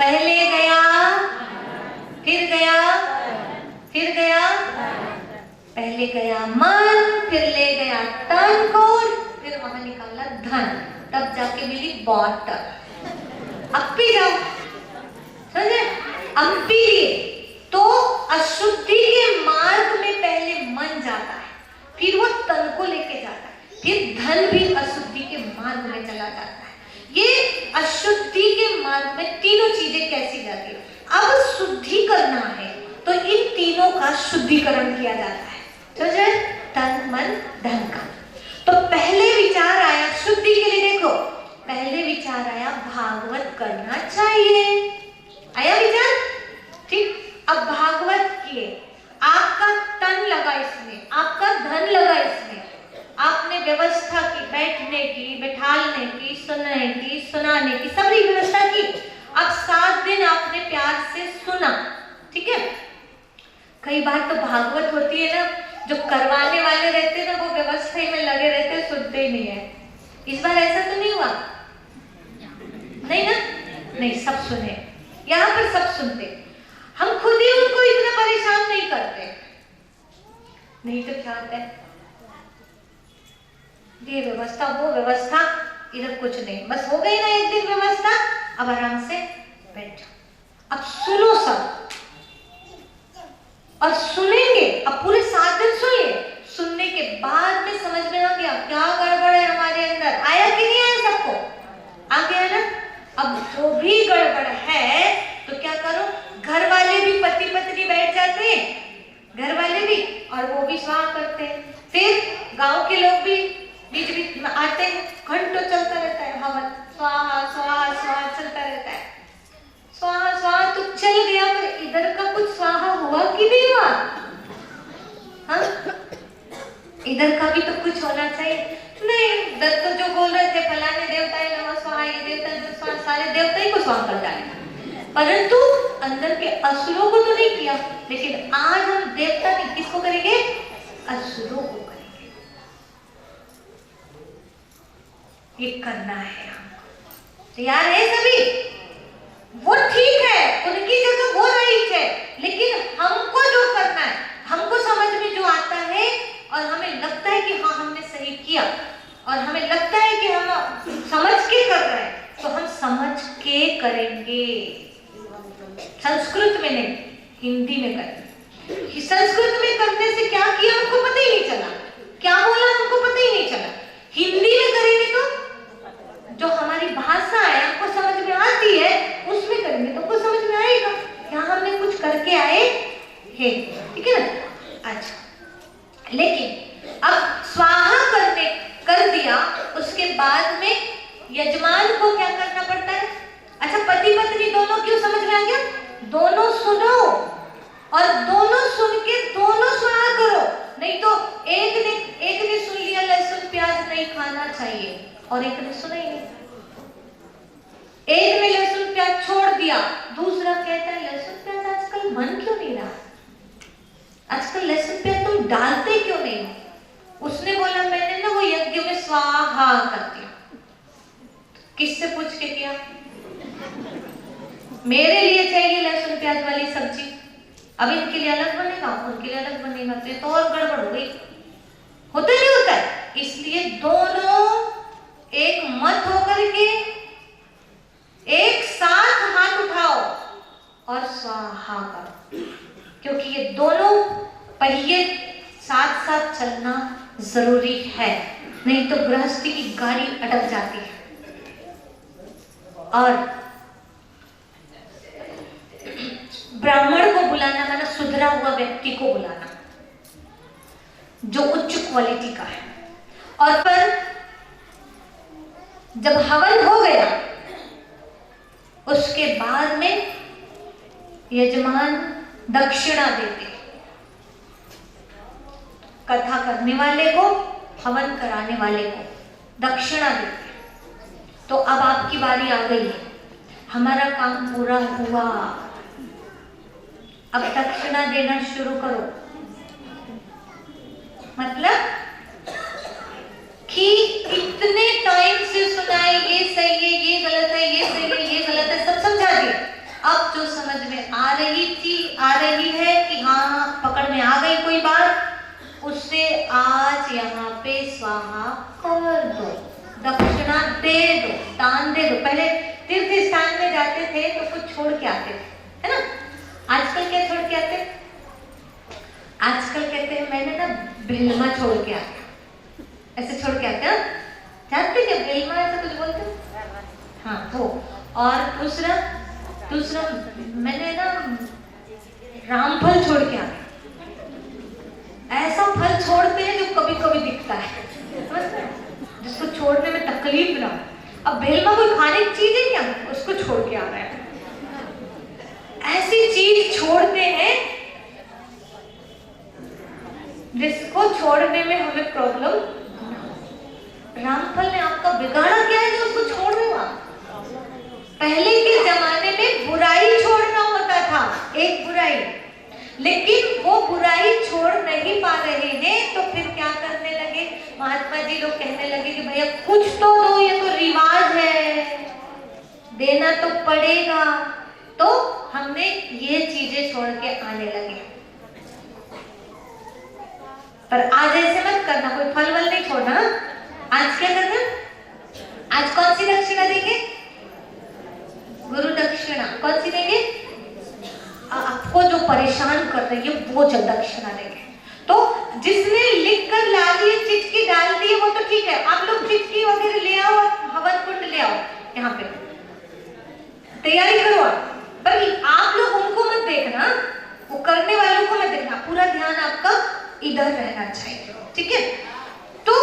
पहले गया, फिर गया, फिर गया, पहले गया मन, फिर ले गया तन को, फिर वहां निकाला धन, तब जाके मिली बॉटल। अब पी जाओ, समझे? अब पी लिए तो अशुद्धि के मार्ग में पहले मन जाता है, फिर वो तन को लेके जाता है, फिर धन भी अशुद्धि के मार्ग में चला जाता है। ये अशुद्धि के मार्ग में तीनों चीजें कैसी जाती है? अब शुद्धि करना है तो इन तीनों का शुद्धिकरण किया जाता है, समझे? तन मन धन का। तो पहले विचार आया शुद्धि के लिए, देखो पहले विचार आया भागवत करना चाहिए, आया विचार, ठीक। अब भागवत किए, आपका तन लगा इसमें, आपका धन लगा इसमें, आपने व्यवस्था की, बैठने की, बैठालने की, सुनने की, सुनाने की, सबरी व्यवस्था की। अब 7 दिन आपने प्यार से सुना, ठीक है। कई बार तो भागवत होती है ना, जो करवाने वाले रहते हैं ना, वो व्यवस्था में लगे रहते हैं, सुनते ही नहीं है। इस बार ऐसा तो नहीं हुआ? नहीं ना? नहीं, सब सुने, यहाँ पर सब सुनते। हम खुद ही उनको इतना परेशान नहीं करते, नहीं तो क्या होता है, ये व्यवस्था वो व्यवस्था, इधर कुछ नहीं, बस हो गई ना एक दिन व्यवस्था, अब आराम से बैठ जाओ, अब सुनो सब, और सुनेंगे, अब पूरे 7 दिन सुनिए, सुनने के बाद में समझ में आ गया क्या गड़बड़ है हमारे अंदर, आया कि नहीं आया? सबको आ गया ना? अब जो भी गड़बड़ है तो क्या करो, घर वाले भी, पति पत्नी बैठ जाते हैं, घर वाले भी, और वो भी स्वाहा करते हैं, फिर गांव के लोग भी बीच बीच में आते हैं, घंटों चलता रहता है हवन, स्वाहा स्वाहा स्वाहा चलता रहता है, स्वाहा स्वाहा तो चल गया, पर इधर का कुछ स्वाहा हुआ कि नहीं हुआ? हाँ, इधर का भी तो कुछ होना चाहिए। नहीं, इधर तो जो बोल रहे थे फलाने देवता है नमः स्वाहा, ये देवता है स्वाहा, सारे देवता ही को स्वाहा कर डाले, परंतु अंदर के असुरों को तो नहीं किया। लेकिन आज हम देवता नहीं, किसको करेंगे? असुरों को करेंगे। ये करना है हमको, तैयार है सभी? वो ठीक है, उनकी जगह वो रही है, लेकिन हमको जो करना है, हमको समझ में जो आता है और हमें लगता है कि हाँ हमने सही किया, और हमें लगता है कि हम समझ के कर रहे हैं, तो हम समझ के करेंगे। संस्कृत में नहीं, हिंदी में करेंगे। संस्कृत में करने से क्या किया हमको पता ही नहीं चला, क्या बोला हमको पता ही नहीं चला। हिंदी में करेंगे तो जो हमारी भाषा है, हमको समझ में आती है, उसमें करेंगे तो हमको समझ में आएगा क्या हमने कुछ करके आए हैं, ठीक है ना? अच्छा, लेकिन अब स्वाहा करने कर दिया, उसके बाद में यजमान को क्या करना पड़ता है? अच्छा, पति पत्नी दोनों क्यों समझ में आ गया? दोनों सुनो, और दोनों सुन के दोनों स्वाहा करो, नहीं तो एक ने सुन लिया लहसुन प्याज नहीं खाना चाहिए, और एक ने सुना ही नहीं। एक ने लहसुन प्याज छोड़ दिया, दूसरा कहता है लहसुन प्याज आजकल मन क्यों नहीं रहा, आजकल लहसुन प्याज तुम डालते क्यों नहीं? उसने बोला मैंने ना वो यज्ञ में स्वाहा कर दिया। किससे पूछ के किया? मेरे लिए चाहिए लहसुन प्याज वाली सब्जी, अब इनके लिए अलग बनेगा, उनके लिए अलग बनेगा, तो और गड़बड़ हो गई। होता नहीं होता है? इसलिए दोनों एक मत होकर के एक साथ हाथ उठाओ और स्वाहा करो, क्योंकि ये दोनों पहिए साथ साथ चलना जरूरी है, नहीं तो गृहस्थी की गाड़ी अटक जाती है। और ब्राह्मण को बुलाना माना सुधरा हुआ व्यक्ति को बुलाना जो उच्च क्वालिटी का है। और पर जब हवन हो गया, उसके बाद में यजमान दक्षिणा देते, कथा करने वाले को, हवन कराने वाले को दक्षिणा देते। तो अब आपकी बारी आ गई है, हमारा काम पूरा हुआ, अब दक्षिणा देना शुरू करो। मतलब कि इतने टाइम से सुना है, ये सही है, ये गलत है, ये सही है, ये गलत है, सब समझा दिया। अब जो समझ में आ रही है कि हाँ पकड़ में आ गई कोई बात, उससे आज यहाँ पे स्वाहा कर दो, दक्षिणा दे दो, दान दे दो। पहले तीर्थ स्थान में जाते थे तो कुछ छोड़ के आते थे, है ना। आजकल क्या छोड़ के आते? आजकल कहते हैं मैंने ना बिल्मा छोड़ के आया, ऐसे छोड़ के आते हैं। जानते क्या बिल्मा ऐसा कुछ बोलते? हाँ वो। और दूसरा मैंने ना रामफल छोड़ के आया। ऐसा फल छोड़ते हैं जो कभी कभी दिखता है, जिसको छोड़ने में तकलीफ ना हो। अब बेलमा कोई खाने की चीज है क्या, उसको छोड़ के आ रहा है। ऐसी चीज छोड़ते हैं जिसको छोड़ने में हमें प्रॉब्लम। रामफल ने आपका बिगाड़ा क्या है जो उसको छोड़ रहे हो आप? पहले के जमाने में बुराई छोड़ना होता था, एक बुराई, लेकिन वो बुराई छोड़ नहीं पा रहे हैं तो फिर क्या करने लगे? महात्मा जी लोग कहने लगे कि भैया कुछ तो दो, ये तो रिवाज है, देना तो पड़ेगा। तो हमने ये चीजें छोड़ के आने लगे। पर आज ऐसे मत करना, कोई फल वल नहीं छोड़ना। आज क्या करना? आज कौन सी दक्षिणा देंगे? गुरु दक्षिणा। कौन सी देंगे? आपको जो परेशान कर रही है वो जब दक्षिणा देंगे। तो जिसने लिख कर ला दिए, चिटकी डाल दी है, वो तो ठीक है। आप लोग चिटकी वगैरह ले आओ, हवन कुंड ले आओ, यहाँ पे तैयारी करो आप। पर आप लोग उनको मत देखना, वो करने वालों को मत देखना, पूरा ध्यान आपका इधर रहना चाहिए, ठीक है। तो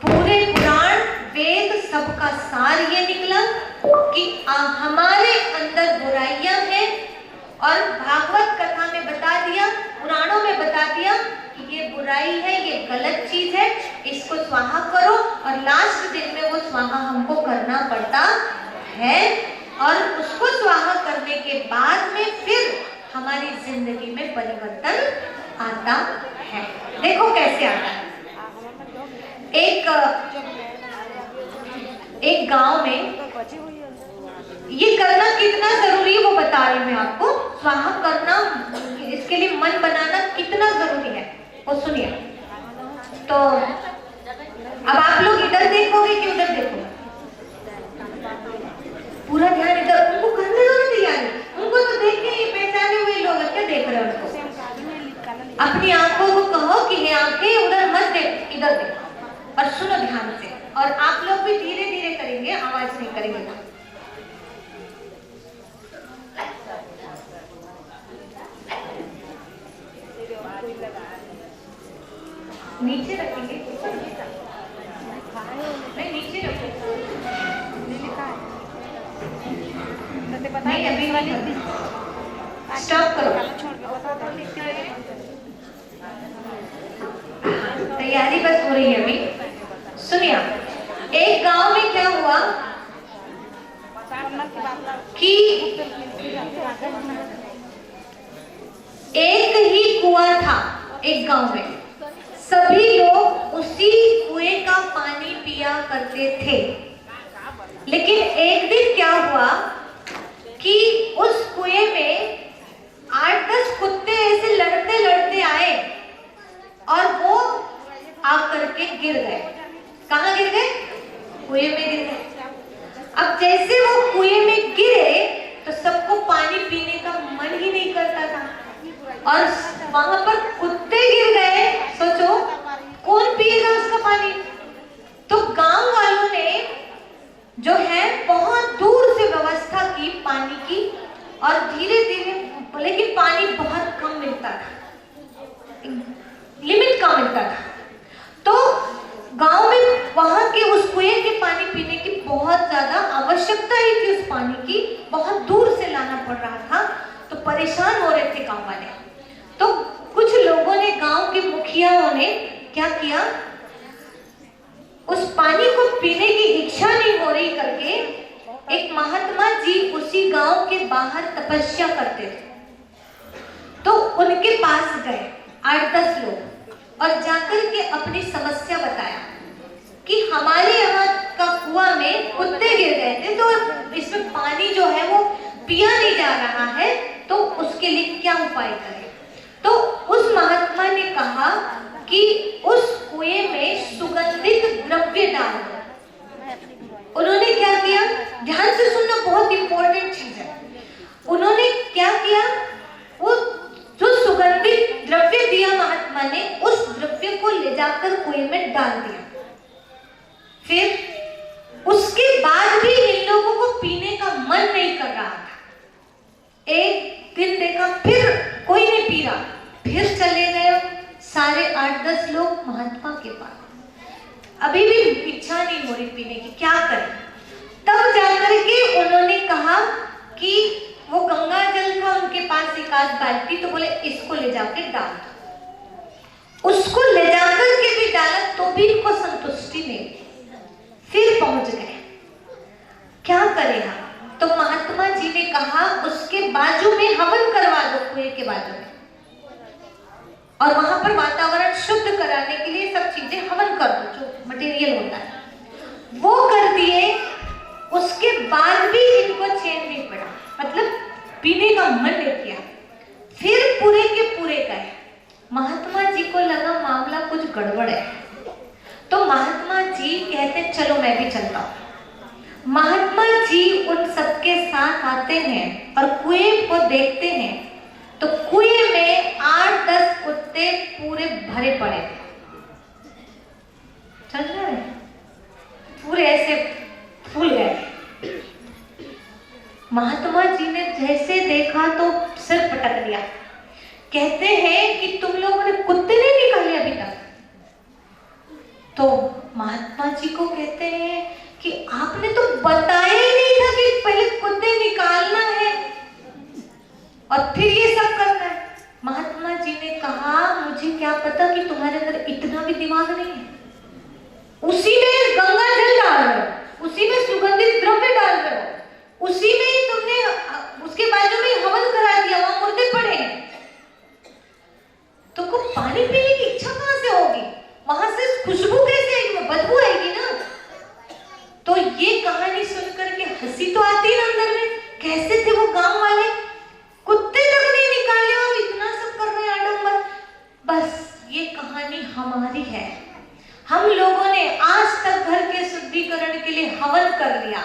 पूरे पुराण वेद सबका सार ये निकला कि हमारे अंदर बुराइयां हैं, और भागवत कथा में बता दिया, पुराणों में बता दिया कि ये बुराई है, ये गलत चीज है, इसको स्वाहा करो। और लास्ट दिन में वो स्वाहा हमको करना पड़ता है, और उसको स्वाहा करने के बाद में फिर हमारी जिंदगी में परिवर्तन आता है। देखो कैसे आता है। एक गांव में ये करना कितना जरूरी है वो बता रही हूँ मैं आपको। स्वाहा करना, इसके लिए मन बनाना कितना जरूरी है वो सुनिए। तो अब आप लोग इधर देखोगे कि उधर देखोगे? पूरा ध्यान इधर। उनको करने दो ना तैयारी, उनको तो देख के ये पहचाने हुए लोग क्या देख रहे हैं उनको। अपनी आंखों को कहो कि ये आंखें उधर मत देख, इधर देखो और सुनो ध्यान से। और आप लोग भी धीरे धीरे करेंगे, आवाज नहीं करेंगे। नीचे रखेंगे, नहीं नीचे रखो, नहीं अभी वाली स्टॉप करो। तैयारी बस हो रही है अभी। सुनिए, एक गांव में क्या हुआ कि एक ही कुआं था एक गांव में। सभी लोग उसी कुएं का पानी पिया करते थे। लेकिन एक दिन क्या हुआ कि उस कुएं में 8-10 कुत्ते ऐसे लड़ते लड़ते आए और वो आकर के गिर गए। कहाँ गिर गए? कुएं में गिर गए। अब जैसे वो कुएं में गिरे तो सबको पानी पीने का मन ही नहीं करता था, और वहां पर कुत्ते गिर गए। सोचो कौन पिएगा उसका पानी? तो गांव वालों ने जो है बहुत दूर से व्यवस्था की पानी की, और धीरे धीरे, लेकिन पानी बहुत कम मिलता था, लिमिट कम मिलता था। तो गांव में वहां के उस कुएं के पानी पीने की बहुत ज्यादा आवश्यकता ही थी, उस पानी की बहुत दूर से लाना पड़ रहा था। तो परेशान हो रहे थे गांव वाले। तो कुछ लोगों ने, गांव के मुखियाओं ने क्या किया, उस पानी को पीने की इच्छा नहीं हो रही करके एक महात्मा जी उसी गांव के बाहर तपस्या करते थे। तो उनके पास गए 8-10 लोग, और जाकर के अपनी समस्या बताया कि हमारे यहाँ का कुआं में कुत्ते गिर गए थे, तो इसमें पानी रहा है तो उसके लिए क्या उपाय करें। तो उस महात्मा ने कहा कि उस कुएं में सुगंधित द्रव्य डाल दो। उन्होंने क्या किया, ध्यान से सुनना, बहुत इंपॉर्टेंट चीज है। उन्होंने क्या किया, वो जो सुगंधित द्रव्य दिया महात्मा ने, उस द्रव्य को ले जाकर कुएं में डाल दिया। फिर उसके बाद भी इन लोगों को पीने का मन नहीं कर रहा था। एक दिन देखा फिर कोई नहीं पी रहा, फिर चले गए सारे 8-10 लोग महात्मा के पास। अभी भी इच्छा नहीं हो रही पीने की, क्या करें। तब जाकर के उन्होंने कहा कि वो गंगा जल था उनके पास एक आध बाल्टी, तो बोले इसको ले जाके डाल दो। उसको ले जाकर के भी डाला तो भी इनको संतुष्टि नहीं। फिर पहुंच गए, क्या करें हम। तो महात्मा जी ने कहा उसके बाजू में हवन करवा दो, कुएं के बाजू में, और वहां पर वातावरण शुद्ध कराने के लिए सब चीजें हवन कर दो, जो मटेरियल होता है वो कर दिए। उसके बाद भी इनको चैन नहीं पड़ा, मतलब पीने का मन नहीं किया। फिर पूरे के पूरे गए। महात्मा जी को लगा मामला कुछ गड़बड़ है, तो महात्मा जी कहते चलो मैं भी चलता हूं। महात्मा जी उन सबके साथ आते हैं और कुएं को देखते हैं, तो कुएं में 8-10 कुत्ते पूरे भरे पड़े थे। चल रहा है, पूरे ऐसे फूल गए। महात्मा जी ने जैसे देखा तो सिर पटक दिया। कहते हैं कि तुम लोगों ने कुत्ते नहीं निकाले अभी तक। तो महात्मा जी को कहते हैं कि आपने तो बताया ही नहीं था कि पहले कुत्ते निकालना है और फिर ये सब करना है। महात्मा जी ने कहा मुझे क्या पता कि तुम्हारे अंदर इतना भी दिमाग नहीं है। उसी में गंगा जल डाल रहे हो, उसी में सुगंधित द्रव्य डाल रहे हो, उसी में ही तुमने उसके बाजू में हवन करा दिया, वहां मुर्दे पड़े हैं। तो को पानी पीने की इच्छा कहां से होगी, वहां से खुशबू कैसे आएगी, बदबू आएगी ना। तो ये कहानी सुनकर के हंसी तो आती है अंदर में। कैसे थे वो गांव वाले, कुत्ते तक नहीं निकाले और इतना सब कर रहे हैं आडंबर। बस ये कहानी हमारी है। हम लोगों ने आज तक घर के शुद्धिकरण के लिए हवन कर लिया,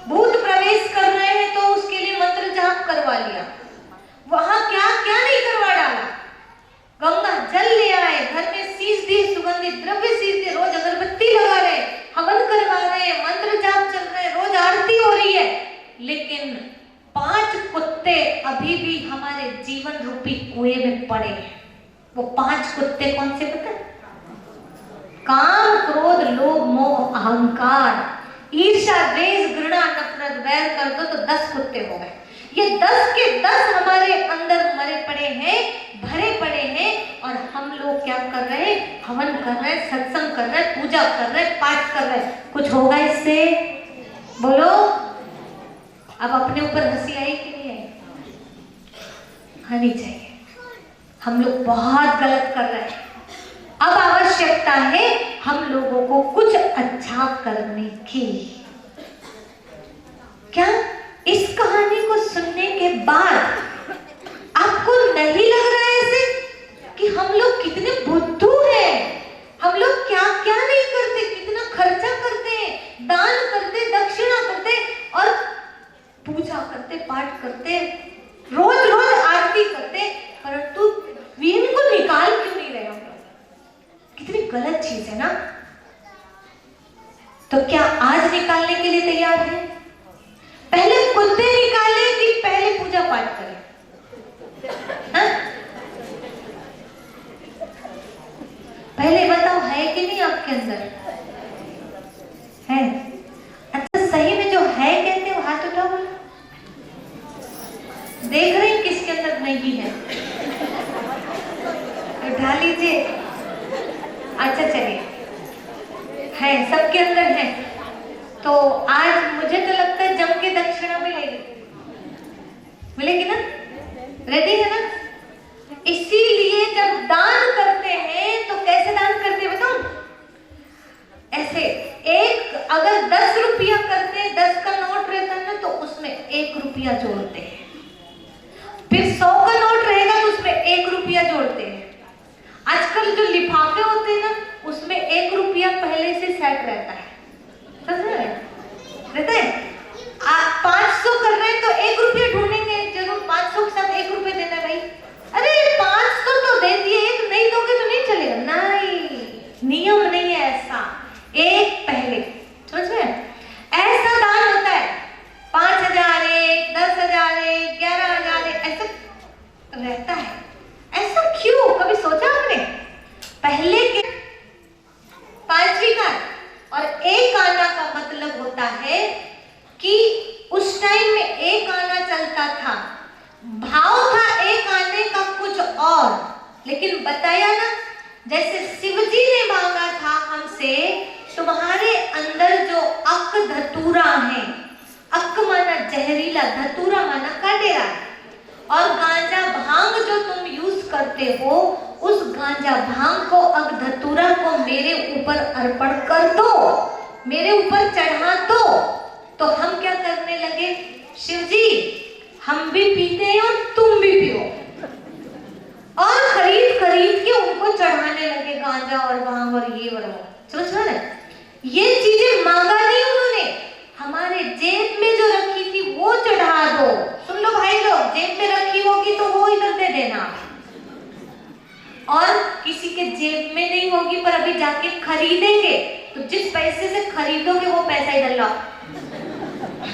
भूत प्रवेश कर रहे हैं तो उसके लिए मंत्र जाप करवा लिया, वहां क्या क्या नहीं करवा डाला। गंगा जल ले आए, घर में सींच दिए, सुगंधित द्रव्य सींच दिए, रोज अगरबत्ती लगा रहे, हवन करवा रहे, मंत्र जाप चल रहे, रोज आरती हो रही है, लेकिन 5 कुत्ते अभी भी हमारे जीवन रूपी कुएं में पड़े हैं। वो 5 कुत्ते कौन से पता? काम, क्रोध, लोभ, मोह, अहंकार, ईर्ष्या, द्वेष, घृणा, नफरत, वैर कर दो तो 10 कुत्ते हो गए। ये 10 के 10 हमारे अंदर मरे पड़े हैं, भरे पड़े हैं, और हम लोग क्या कर रहे हैं, हवन कर रहे हैं, सत्संग कर रहे हैं, पूजा कर रहे हैं, पाठ कर रहे हैं। कुछ होगा इससे? बोलो। अब अपने ऊपर हंसी आई कि नहीं आई? आनी चाहिए। हम लोग बहुत गलत कर रहे हैं। अब आवश्यकता है हम लोगों को कुछ अच्छा करने की। क्या इस कहानी को सुनने के बाद आपको नहीं लग रहा है ऐसे कि हम लोग कितने बुद्धू हैं? हम लोग क्या क्या नहीं करते, कितना खर्चा करते हैं, दान करते, दक्षिणा करते और पूजा करते, पाठ करते, रोज रोज आरती करते, परंतु वीन को निकाल क्यों नहीं रहे हम लोग? कितनी गलत चीज है ना। तो क्या आज निकालने के लिए तैयार है? पहले कुत्ते निकाले कि पहले पूजा पाठ करें? हाँ? पहले बताओ, है कि नहीं आपके अंदर? है? अच्छा, सही में जो है कहते हो हाथ उठाओ। देख रहे हैं किसके अंदर नहीं है, उठा लीजिए। अच्छा चलिए, है, सबके अंदर है। तो आज मुझे तो लगता है जम के दक्षिणा मिलेगी, मिलेगी ना? रेडी है ना? इसीलिए जब दान करते हैं तो कैसे दान करते हैं बताऊं? ऐसे एक, अगर 10 रुपया करते हैं, 10 का नोट रहता है ना, तो उसमें 1 रुपया जोड़ते हैं। 1 रुपया जोड़ते हैं। आजकल जो लिफाफे होते हैं ना, उसमें 1 रुपया पहले से सेट रहता है, समझ रहे हैं? रहता है। 500 कर रहे हैं तो 1 रुपया ढूंढेंगे जरूर, 500 के साथ 1 रुपया देना भाई। अरे 500 तो दे दिए, 1 नहीं दोगे तो नहीं चलेगा। नहीं, नियम नहीं है ऐसा। 1 पहले, समझ में? ऐसा दान होता है 5,000 1, 10,000 1, 11,000 ऐसा रहता है। ऐसा क्यों, कभी सोचा आपने? पहले के 5वीं का और 1 आना का मतलब होता है कि उस टाइम में 1 आना चलता था, भाव था 1 आने का कुछ और, लेकिन बताया ना, जैसे शिवजी ने मांगा था हमसे, तुम्हारे अंदर जो अक धतूरा है, अक माना जहरीला, धतूरा माना काटेरा, और गांजा भांग जो तुम यूज करते हो, उस गांजा भांग को, अक धतूरा को मेरे ऊपर अर्पण कर दो, मेरे ऊपर चढ़ा दो। तो हम क्या करने लगे, शिवजी हम भी पीते हैं और तुम भी पियो, और खरीद खरीद के उनको चढ़ाने लगे गांजा और भांग और ये और वो। समझ रहे? ये चीजें मांगा नहीं उन्होंने, हमारे जेब में जो रखी थी वो चढ़ा दो। सुन लो भाई लोग, जेब में रखी होगी तो वो इधर दे देना, और किसी के जेब में नहीं होगी पर अभी जाके खरीदेंगे, तो जिस पैसे से खरीदोगे वो पैसा इधर लाओ,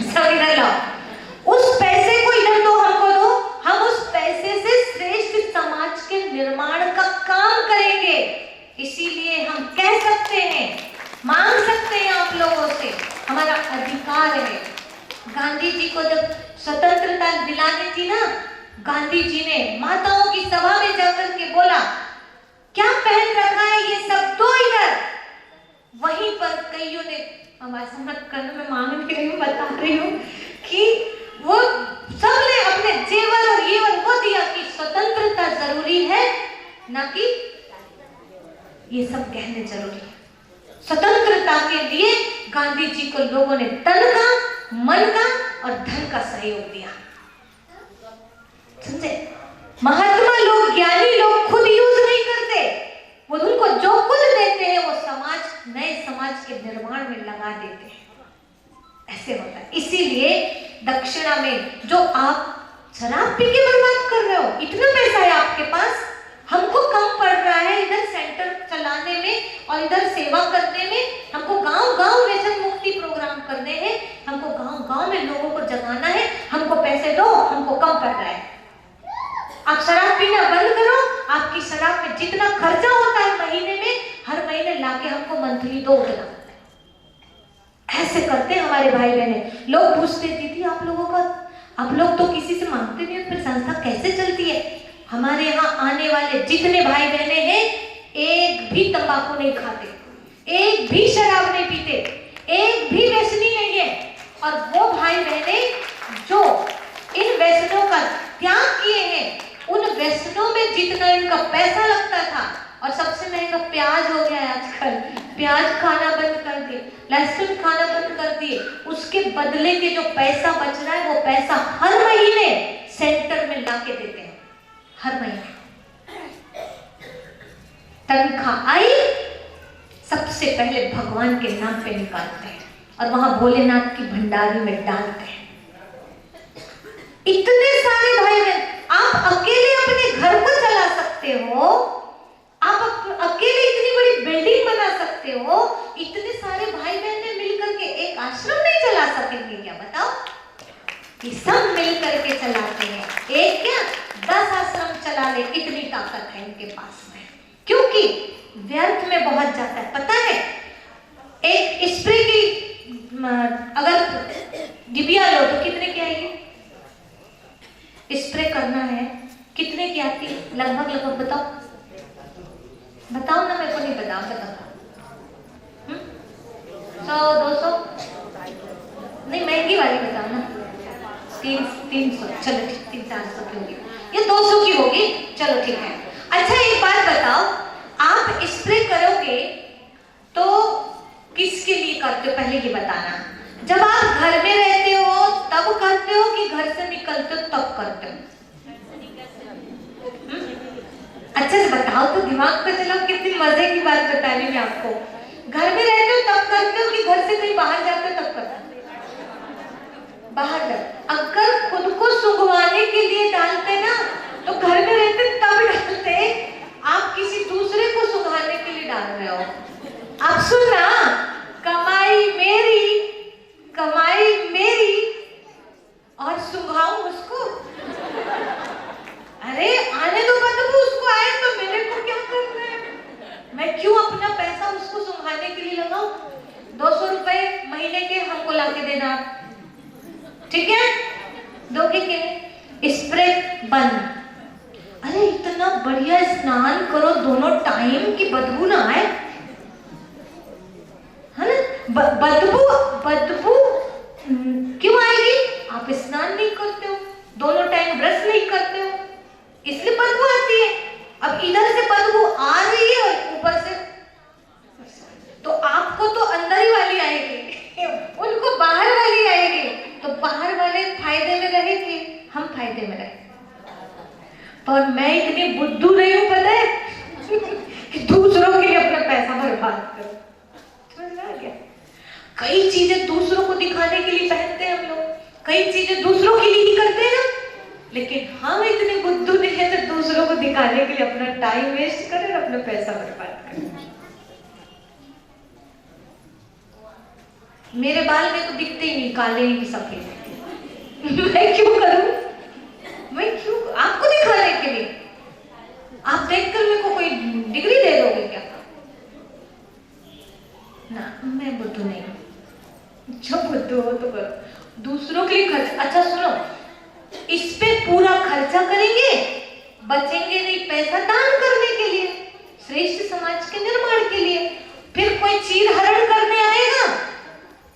सब इधर लाओ। उस पैसे को इधर दो, हमको दो, हम उस पैसे से श्रेष्ठ समाज के निर्माण का काम करेंगे। इसीलिए हम कह सकते हैं, मांग सकते हैं आप लोगों से, हमारा अधिकार है। गांधी जी को जब स्वतंत्रता दिलानी थी ना, गांधी जी ने माताओं की सभा में जाकर के बोला, क्या पहन रखा है ये सब, तो इधर। वहीं पर कईयों ने, आवाज मत करना, मैं मांग नहीं रही हूँ, बता रही हूँ कि वो सबने अपने जेवर और ये और वो दिया कि स्वतंत्रता जरूरी है, ना कि ये सब कहने जरूरी है। स्वतंत्रता के लिए गांधी जी को लोगों ने तन का, मन का और धन का सहयोग दिया, समझे? महात्मा लोग, ज्ञानी लोग खुद यूज नहीं करते, वो उनको जो कुछ देते हैं वो समाज, नए समाज के निर्माण में लगा देते हैं। ऐसे होता है। इसीलिए दक्षिणा में जो आप शराब पी के बर्बाद कर रहे हो, इतना पैसा है आपके पास, हमको कम पड़ रहा है इधर सेंटर चलाने में और इधर सेवा करने में, हमको गांव-गांव व्यसन मुक्ति प्रोग्राम करने हैं, हमको गांव-गांव में लोगों को जगाना है, हमको पैसे दो, हमको कम पड़ रहा है। आप शराब पीना बंद करो, आपकी शराब में जितना खर्चा होता है महीने में, हर महीने लाके हमको मंथली दो उतना। ऐसे करते हैं हमारे भाई बहने। लोग पूछते, दीदी आप लोगों का, आप लोग तो किसी से मांगते नहीं, फिर संस्था कैसे चलती है? हमारे यहाँ आने वाले जितने भाई बहने हैं, एक भी तंबाकू नहीं खाते, एक भी शराब नहीं पीते, एक भी व्यसनी नहीं है। और वो भाई बहने जो इन व्यसनों का त्याग किए हैं, उन व्यसनों में जितना इनका पैसा लगता था, और सबसे महंगा प्याज हो गया है आजकल, प्याज खाना बंद कर दिए, लहसुन खाना बंद कर दिए, उसके बदले के जो पैसा बच रहा है वो पैसा हर महीने सेंटर में लाके देते हैं। हर महीने तनख्वाह आई, सबसे पहले भगवान के नाम पे निकालते हैं और वहां भोलेनाथ की भंडारी में डालते हैं। इतने सारे भाई बहन, आप अकेले अपने घर को चला सकते हो, आप अकेले इतनी बड़ी बिल्डिंग बना सकते हो, इतने सारे भाई बहन ने मिलकर के एक आश्रम नहीं चला सकेंगे क्या? बताओ। ये सब मिलकर के चलाते हैं, एक क्या 10 आश्रम चला ले, इतनी ताकत है इनके पास में, क्योंकि व्यर्थ में बहुत जाता है। पता है, एक स्प्रे की अगर डिबिया लो तो कितने की आएगी? स्प्रे करना है कितने की आती है लगभग? बताओ बताओ ना, मेरे को नहीं पता, बताओ। 100 200 नहीं, महंगी वाली बताओ ना। 300 चलो ठीक, 300 की होगी, ये 200 की होगी, चलो ठीक है। अच्छा एक बात बताओ, आप स्प्रे करोगे तो किसके लिए करते हो? पहले ये बताना। जब आप घर में रहते हो तब करते हो कि घर से निकलते हो तब करते हो? दिमाग पे चला कितनी मजे की बात बतानी मैं आपको। घर में रहते हो तब करते हो कि घर से कहीं बाहर जाते हो तब करते हो? बाहर जाते। अगर खुद को सुंघवाने के लिए डालते ना तो घर में रहते तब डालते, आप किसी दूसरे को सुंघाने के लिए डाल रहे हो। आप सुनना, कमाई मेरी और सुंघाऊं उसको? अरे आने दो, बदबू उसको आए तो मेरे को क्या करना है? मैं क्यों अपना पैसा उसको सुंघाने के लिए लगाऊं? 200 रुपए महीने के हमको लाके देना, ठीक है? दोगे के नहीं? स्प्रे बंद। अरे इतना बढ़िया स्नान करो दोनों टाइम की बदबू ना आए, है ना? बदबू क्यों आएगी? आप स्नान नहीं करते हो, दोनों टाइम ब्रश नहीं करते हो, इसलिए बदबू आती है। अब इधर से बदबू आ रही है और ऊपर से, तो आपको तो अंदर ही वाली आएगी, उनको बाहर वाली आएगी। तो बाहर वाले फायदे में रहे कि हम फायदे में रहे। पर मैं इतनी बुद्धू नहीं हूं, पता है कि दूसरों के लिए अपना पैसा बर्बाद करो। समझ में आ गया? कई चीजें दूसरों को दिखाने के लिए पहनते हैं हम लोग, कई चीजें दूसरों के लिए ही करते हैं ना, लेकिन हम इतने बुद्धू नहीं है तो दूसरों को दिखाने के लिए अपना टाइम वेस्ट करें और अपना पैसा बर्बाद करें। मेरे बाल में तो दिखते ही नहीं, काले ही सफेद। मैं क्यों करूं? मैं क्यों आपको दिखाने के लिए? आप देखकर मेरे को कोई डिग्री दे दोगे क्या? ना, मैं बुद्धू नहीं हूं। जो बुद्धू हो तो करो, दूसरों के लिए खर्च। अच्छा सुनो, इस पे पूरा खर्चा करेंगे, बचेंगे नहीं पैसा दान करने के लिए, श्रेष्ठ समाज के निर्माण के लिए। फिर कोई चीर हरण करने आएगा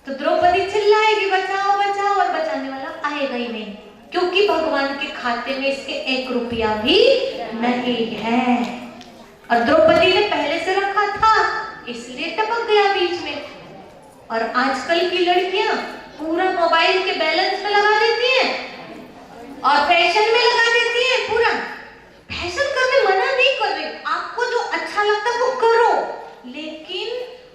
तो द्रौपदी चिल्लाएगी बचाओ बचाओ, और बचाने वाला आएगा ही नहीं, क्योंकि भगवान के खाते में इसके 1 रुपया भी नहीं है। और द्रौपदी ने पहले से रखा था इसलिए टपक गया बीच में। और आजकल की लड़कियां पूरा मोबाइल के बैलेंस में लगा देती हैं और फैशन में लगा देती हैं। पूरा फैशन करने मना नहीं कर रही, आपको जो अच्छा लगता है वो करो, लेकिन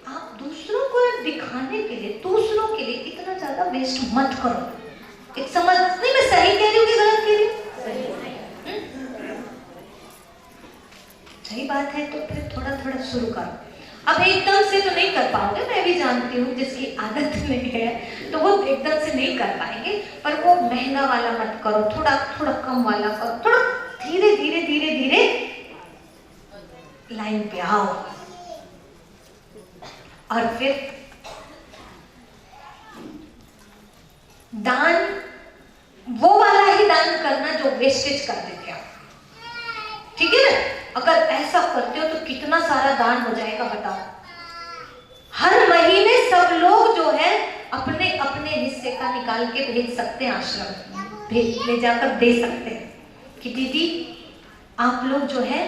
आप दूसरों को दिखाने के लिए, दूसरों के लिए इतना ज्यादा वेस्ट मत करो। एक समझ नहीं, मैं सही कह रही हूँ कि गलत कह रही हूँ? सही बात है, तो फिर थोड़ा थोड़ा शुरू करो। अब एकदम से तो नहीं कर पाओगे, मैं भी जानती हूँ, जिसकी आदत नहीं है तो वो एकदम से नहीं कर पाएंगे। पर वो महंगा वाला मत करो, थोड़ा थोड़ा कम वाला करो, थोड़ा धीरे धीरे धीरे धीरे लाइन पे आओ। और फिर दान वो वाला ही दान करना जो वेस्टेज कर देते आप, ठीक है ना? अगर ऐसा करते हो तो कितना सारा दान हो जाएगा बताओ। हर महीने सब लोग जो है अपने अपने हिस्से का निकाल के भेज सकते हैं, आश्रम भेज ले जाकर दे सकते हैं कि दीदी आप लोग जो है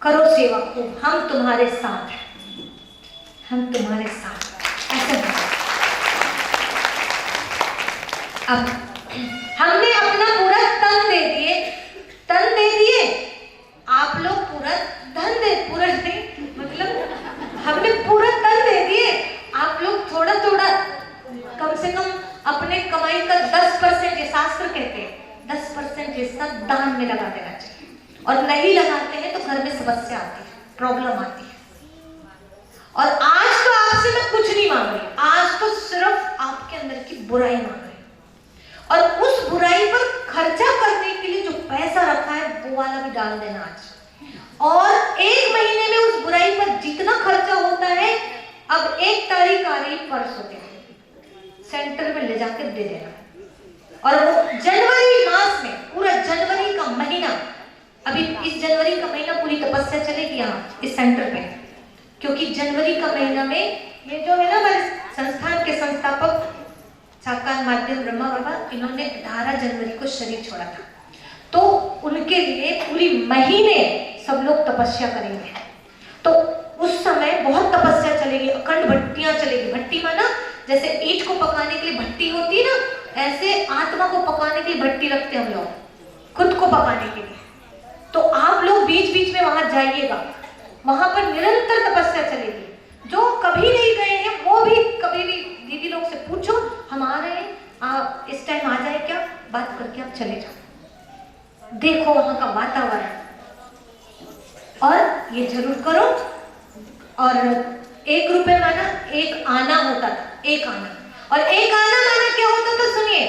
करो सेवा को, हम तुम्हारे साथ हैं, हम तुम्हारे साथ। ऐसे अब हमने अपना पूरा तन दे दिए, आप लोग पूरा धन दे, पूरा नहीं मतलब हमने पूरा तन दे दिए, आप लोग थोड़ा थोड़ा कम से कम अपने कमाई का 10%, ये शास्त्र कहते हैं 10% हिस्सा दान में लगा देना चाहिए। और नहीं लगाते हैं तो घर में समस्या आती है, प्रॉब्लम आती है। और आज तो आपसे मैं कुछ नहीं मांग रही, आज तो सिर्फ आपके अंदर की बुराई मांग रही, और उस बुराई पर खर्चा करने के लिए जो पैसा रखा है वो वाला भी डाल देना आज। और 1 महीने में उस बुराई पर जितना खर्चा होता है, अब 1 तारीख आ रही परसों के सेंटर में ले जाकर दे देना। और वो जनवरी मास में, पूरा जनवरी का महीना, अभी इस जनवरी का महीना पूरी तपस्या चलेगी यहाँ इस सेंटर पे, क्योंकि जनवरी का महीना में ये जो है ना हमारे संस्थान के संस्थापक साकार माध्यम ब्रह्मा बाबा, इन्होंने 18 जनवरी को शरीर छोड़ा था, तो उनके लिए पूरी महीने सब लोग तपस्या करेंगे। तो उस समय बहुत तपस्या चलेगी, अखंड भट्टियां चलेगी। भट्टी माना जैसे ईंट को पकाने के लिए भट्टी होती है ना, ऐसे आत्मा को पकाने के लिए भट्टी रखते हैं हम लोग, खुद को पकाने के लिए। तो तो आप लोग बीच बीच में वहां जाइएगा, वहां पर निरंतर तपस्या चलेगी। जो कभी नहीं गए हैं वो भी कभी भी दीदी लोग से पूछो, हमारे इस टाइम आ जाए क्या, बात करके आप चले जाओ, देखो वहां का वातावरण, और ये जरूर करो। और 1 रुपए माना एक आना होता था, एक आना, और एक आना माना क्या होता था सुनिए,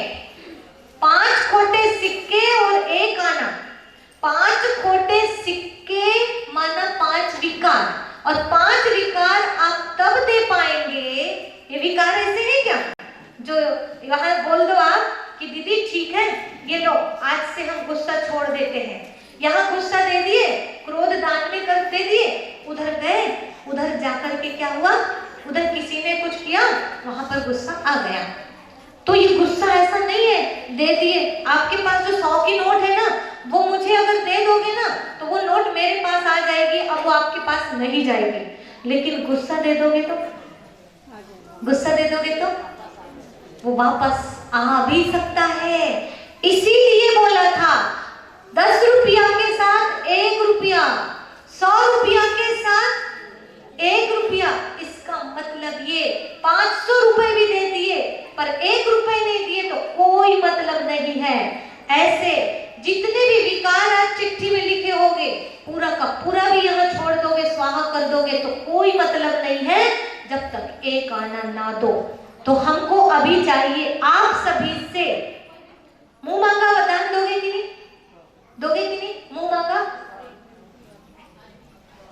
5 खोटे सिक्के और एक आना। 5 खोटे सिक्के माना 5 विकार, और 5 विकार आप तब दे पाएंगे। ये विकार ऐसे है क्या जो वहां बोल दो आप कि दीदी ठीक है ये लो आज से हम गुस्सा छोड़ देते हैं, यहाँ गुस्सा दे दिए, क्रोध दान में कर दे दिए, उधर गए, उधर जाकर के क्या हुआ, उधर किसी ने कुछ किया, वहां पर गुस्सा आ गया। तो ये गुस्सा ऐसा नहीं है दे दिए, आपके पास जो 100 की नोट है ना, वो मुझे अगर दे दोगे ना तो वो नोट मेरे पास आ जाएगी, अब वो आपके पास नहीं जाएगी। लेकिन गुस्सा दे दोगे तो, गुस्सा दे दोगे तो वो वापस आ भी सकता है। इसीलिए बोला था 10 रुपया के साथ 1 रुपया, 100 रुपया के साथ 1 रुपया। इसका मतलब ये 500 रुपए भी दे दिए पर 1 रुपए नहीं दिए तो कोई मतलब नहीं है। ऐसे जितने भी विकार आज चिट्ठी में लिखे होंगे पूरा का पूरा भी यहाँ छोड़ दोगे, स्वाहा कर दोगे तो कोई मतलब नहीं है जब तक एक आना ना दो। तो हमको अभी चाहिए आप सभी से, मुंह मांगा वरदान दोगे कि नहीं, दोगे कि नहीं, मुंह मांगा।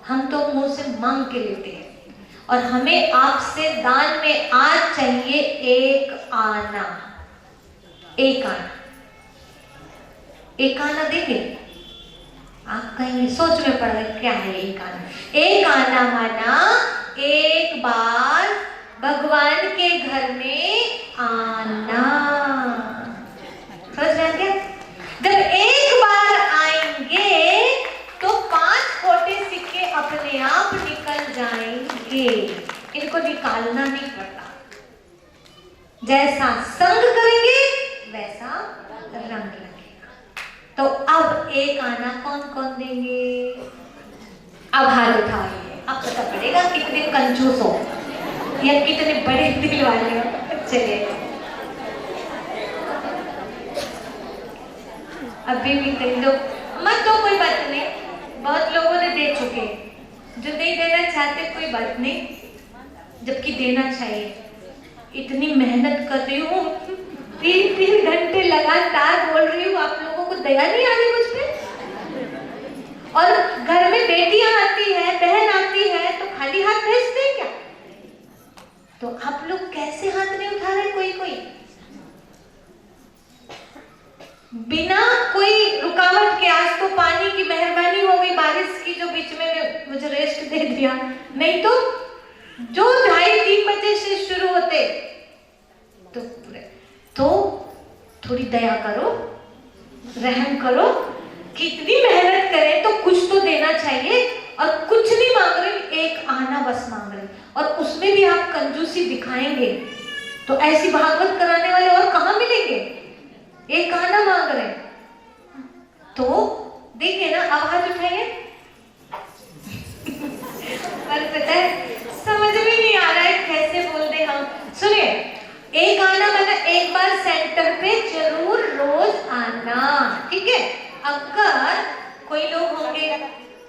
हम तो मुंह से मांग के लेते हैं, और हमें आपसे दान में आज चाहिए एक आना, एक आना, एक आना देंगे। आप कहेंगे सोच में पड़ गए क्या है एक आना। एक आना माना एक बार भगवान के घर में आना, समझ रहे क्या? जब एक बार आएंगे तो 5 खोटे सिक्के अपने आप निकल जाएंगे, इनको निकालना नहीं पड़ता। जैसा संग करेंगे वैसा रंग लगेगा। तो अब एक आना कौन कौन देंगे? अब हाथ उठाइए, अब पता पड़ेगा कितने कंजूस हो या कितने बड़े दिल वाले हो। चलिए अभी भी कई लोग मत दो, कोई बात नहीं, बहुत लोगों ने दे चुके, जो नहीं देना चाहते कोई बात नहीं, जबकि देना चाहिए। इतनी मेहनत कर रही हूँ, 3-3 घंटे लगातार बोल रही हूँ, आप लोगों को दया नहीं आ रही मुझ पे? और घर में बेटियां आती है, बहन आती है तो खाली हाथ भेजते हैं क्या? तो आप लोग कैसे हाथ नहीं उठा रहे? कोई कोई बिना कोई रुकावट के, आज तो पानी की मेहरबानी हो गई बारिश की, जो बीच में मुझे रेस्ट दे दिया, नहीं तो जो 2:30-3 बजे से शुरू होते तो थोड़ी दया करो, रहम करो। कितनी मेहनत करें तो कुछ तो देना चाहिए, और कुछ नहीं मांग रहे, एक आना बस मांग रहे, और उसमें भी आप कंजूसी दिखाएंगे तो ऐसी भागवत कराने वाले और कहां मिलेंगे? एक आना मांग रहे तो देखिए ना, अब हाथ उठाइए। पर पता है समझ में नहीं आ रहा है कैसे बोल दे हम। सुनिए, एक आना मतलब एक बार सेंटर पे जरूर रोज आना, ठीक है? अगर कोई लोग होंगे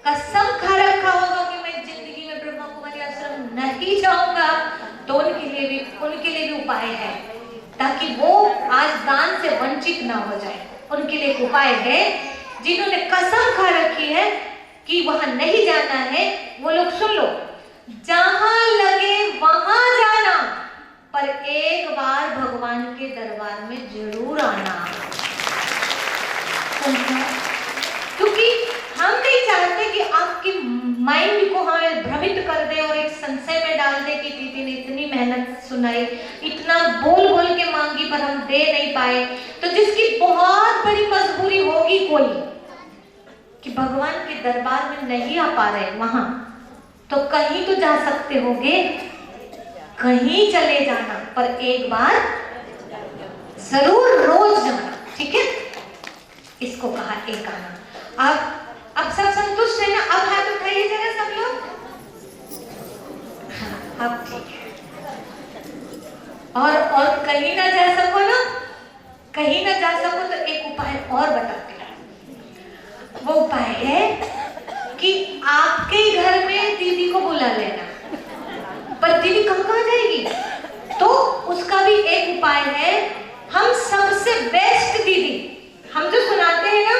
कसम खा रखा होगा कि मैं जिंदगी में ब्रह्मा कुमारी आश्रम नहीं जाऊंगा, तो उनके लिए भी उपाय है, ताकि वो आज दान से वंचित ना हो जाए। उनके लिए एक उपाय है, जिन्होंने कसम खा रखी है कि वहां नहीं जाना है, वो लोग सुन लो, जहां लगे वहां जाना, पर एक बार भगवान के दरबार में जरूर आना। क्योंकि हम नहीं चाहते कि आपकी माइंड को हमें भ्रमित कर दे और एक संशय में डाल दे कि दीदी ने इतनी मेहनत सुनाई, इतना बोल बोल के मांगी पर हम दे नहीं पाए। तो जिसकी बहुत बड़ी मजबूरी होगी कोई कि भगवान के दरबार में नहीं आ पा रहे, वहां तो कहीं तो जा सकते होगे, कहीं चले जाना, पर एक बार जरूर रोज जाना, ठीक है? इसको कहा एक आना। अब सब संतुष्ट है ना? अब हाथ उठाइए जरा सब लोग। हाँ, अब ठीक है। और कहीं ना जा सको ना, कहीं ना जा सको तो एक उपाय और बताते हैं। वो उपाय है कि आपके घर में दीदी को बुला लेना। पर दीदी कहाँ जाएगी? तो उसका भी एक उपाय है। हम सबसे बेस्ट दीदी, हम जो सुनाते हैं ना,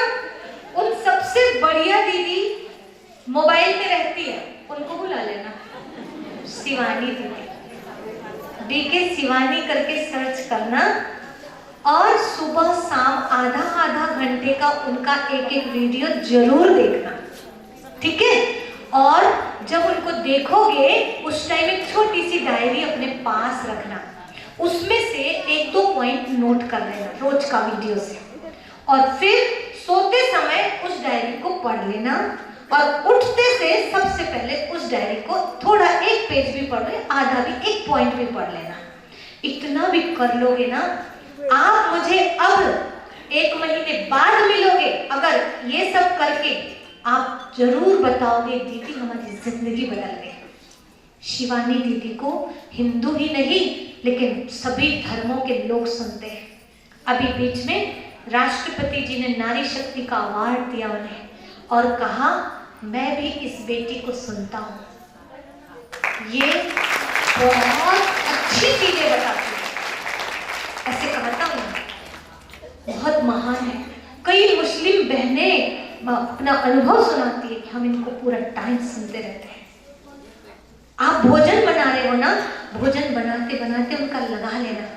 उन सबसे बढ़िया दीदी मोबाइल में रहती है, उनको बुला लेना। शिवानी दीदी, डीके शिवानी करके सर्च करना और सुबह शाम आधा आधा घंटे का उनका एक एक वीडियो जरूर देखना, ठीक है? और जब उनको देखोगे उस टाइम एक छोटी सी डायरी अपने पास रखना, उसमें से एक दो पॉइंट नोट कर लेना रोज का वीडियो से, और फिर सोते समय उस डायरी को पढ़ लेना, और उठते से सबसे पहले उस डायरी को थोड़ा एक पेज भी पढ़ ले, आधा भी, एक पॉइंट भी पढ़ लेना। इतना भी कर लोगे ना, आप मुझे अब 1 महीने बाद मिलोगे, अगर ये सब करके आप जरूर बताओगे दीदी हमारी जिंदगी बदल गई। शिवानी दीदी को हिंदू ही नहीं लेकिन सभी धर्मों के लोग सुनते हैं। अभी बीच में राष्ट्रपति जी ने नारी शक्ति का अवार्ड दिया उन्हें और कहा मैं भी इस बेटी को सुनता हूँ, ये बहुत अच्छी चीजें बताती है, ऐसे कहता हूँ, बहुत महान है। कई मुस्लिम बहनें अपना अनुभव सुनाती है कि हम इनको पूरा टाइम सुनते रहते हैं। आप भोजन बना रहे हो ना, भोजन बनाते बनाते उनका लगा लेना,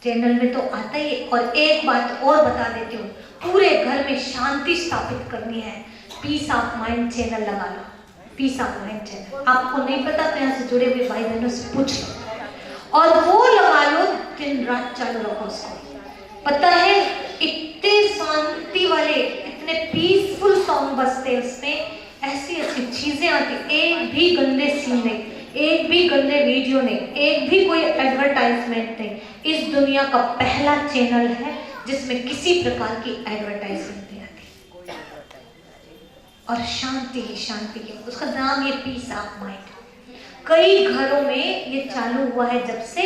चैनल में तो आता ही है। और एक बात और बता देती हूँ, पूरे घर में शांति स्थापित करनी है, पीस ऑफ माइंड चैनल लगा लो, पीस ऑफ माइंड चैनल। आपको नहीं पता तो यहाँ से जुड़े हुए भाई बहनों से पूछ लो, और वो लगा लो, दिन रात चालू रखो उसको। पता है इतने शांति वाले, इतने पीसफुल सॉन्ग बजते हैं उसमें, ऐसी ऐसी चीजें आती, एक भी गंदे सीन नहीं, एक भी गंदे वीडियो नहीं, एक भी कोई एडवर्टाइजमेंट नहीं। इस दुनिया का पहला चैनल है जिसमें किसी प्रकार की एडवर्टाइजमेंट नहीं आती, और शांति ही शांति है, उसका नाम ये पीस ऑफ माइंड। कई घरों में ये चालू हुआ है जब से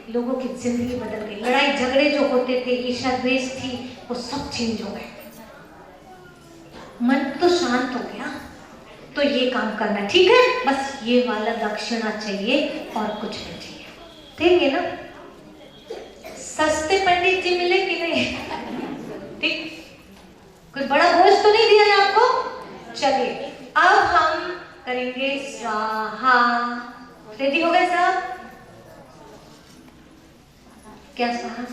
लोगों की जिंदगी बदल गई। लड़ाई झगड़े जो होते थे, ईर्ष्या द्वेष थी, वो सब चेंज हो गए, मन तो शांत हो गया। तो ये काम करना, ठीक है? बस ये वाला दक्षिणा चाहिए और कुछ नहीं चाहिए, ठीक है ना? सस्ते पंडित जी मिले कि नहीं? ठीक, कोई बड़ा बोझ तो नहीं दिया ना आपको? चलिए अब हम करेंगे स्वाहा। रेडी हो गए साहब? क्या स्वाहा?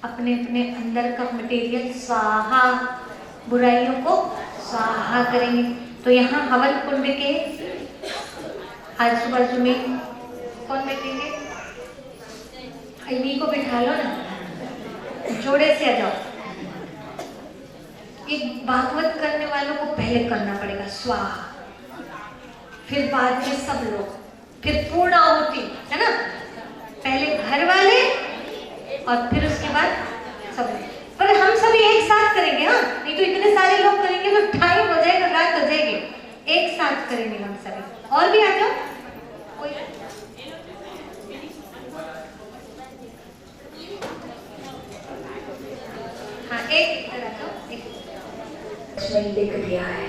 अपने अपने अंदर का मटेरियल स्वाहा, बुराइयों को स्वाहा करेंगे। तो यहाँ हवन कुंड के आजू बाजू में कौन बैठेंगे? इन्हीं को बिठा लो ना, जोड़े से आ जाओ। एक भागवत करने वालों को पहले करना पड़ेगा स्वाहा, फिर बाद में सब लोग, फिर पूर्ण आहुति, है ना? पहले घर वाले और फिर उसके बाद सब लोग। पर हम सभी एक साथ करेंगे, हाँ? नहीं तो इतने सारे लोग करेंगे तो टाइम हो जाएगा, रात हो जाएगी। एक साथ करेंगे हम सभी। और भी आ जाओ कोई। हाँ, एक इधर आ जाओ, एक लिख दिया है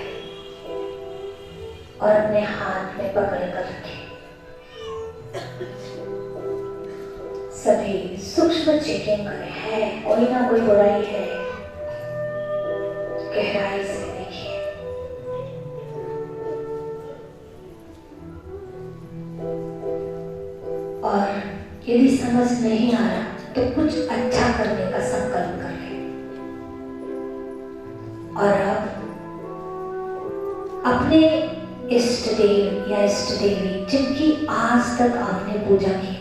और अपने हाथ में पकड़ कर रखे। सभी सूक्ष्म चेकिंग करें, है कोई ना कोई बुराई है, गहराई से देखिए। और यदि समझ नहीं आ रहा तो कुछ अच्छा करने का संकल्प कर लें। और अब अपने इष्ट देव या इष्ट देवी जिनकी आज तक आपने पूजा की,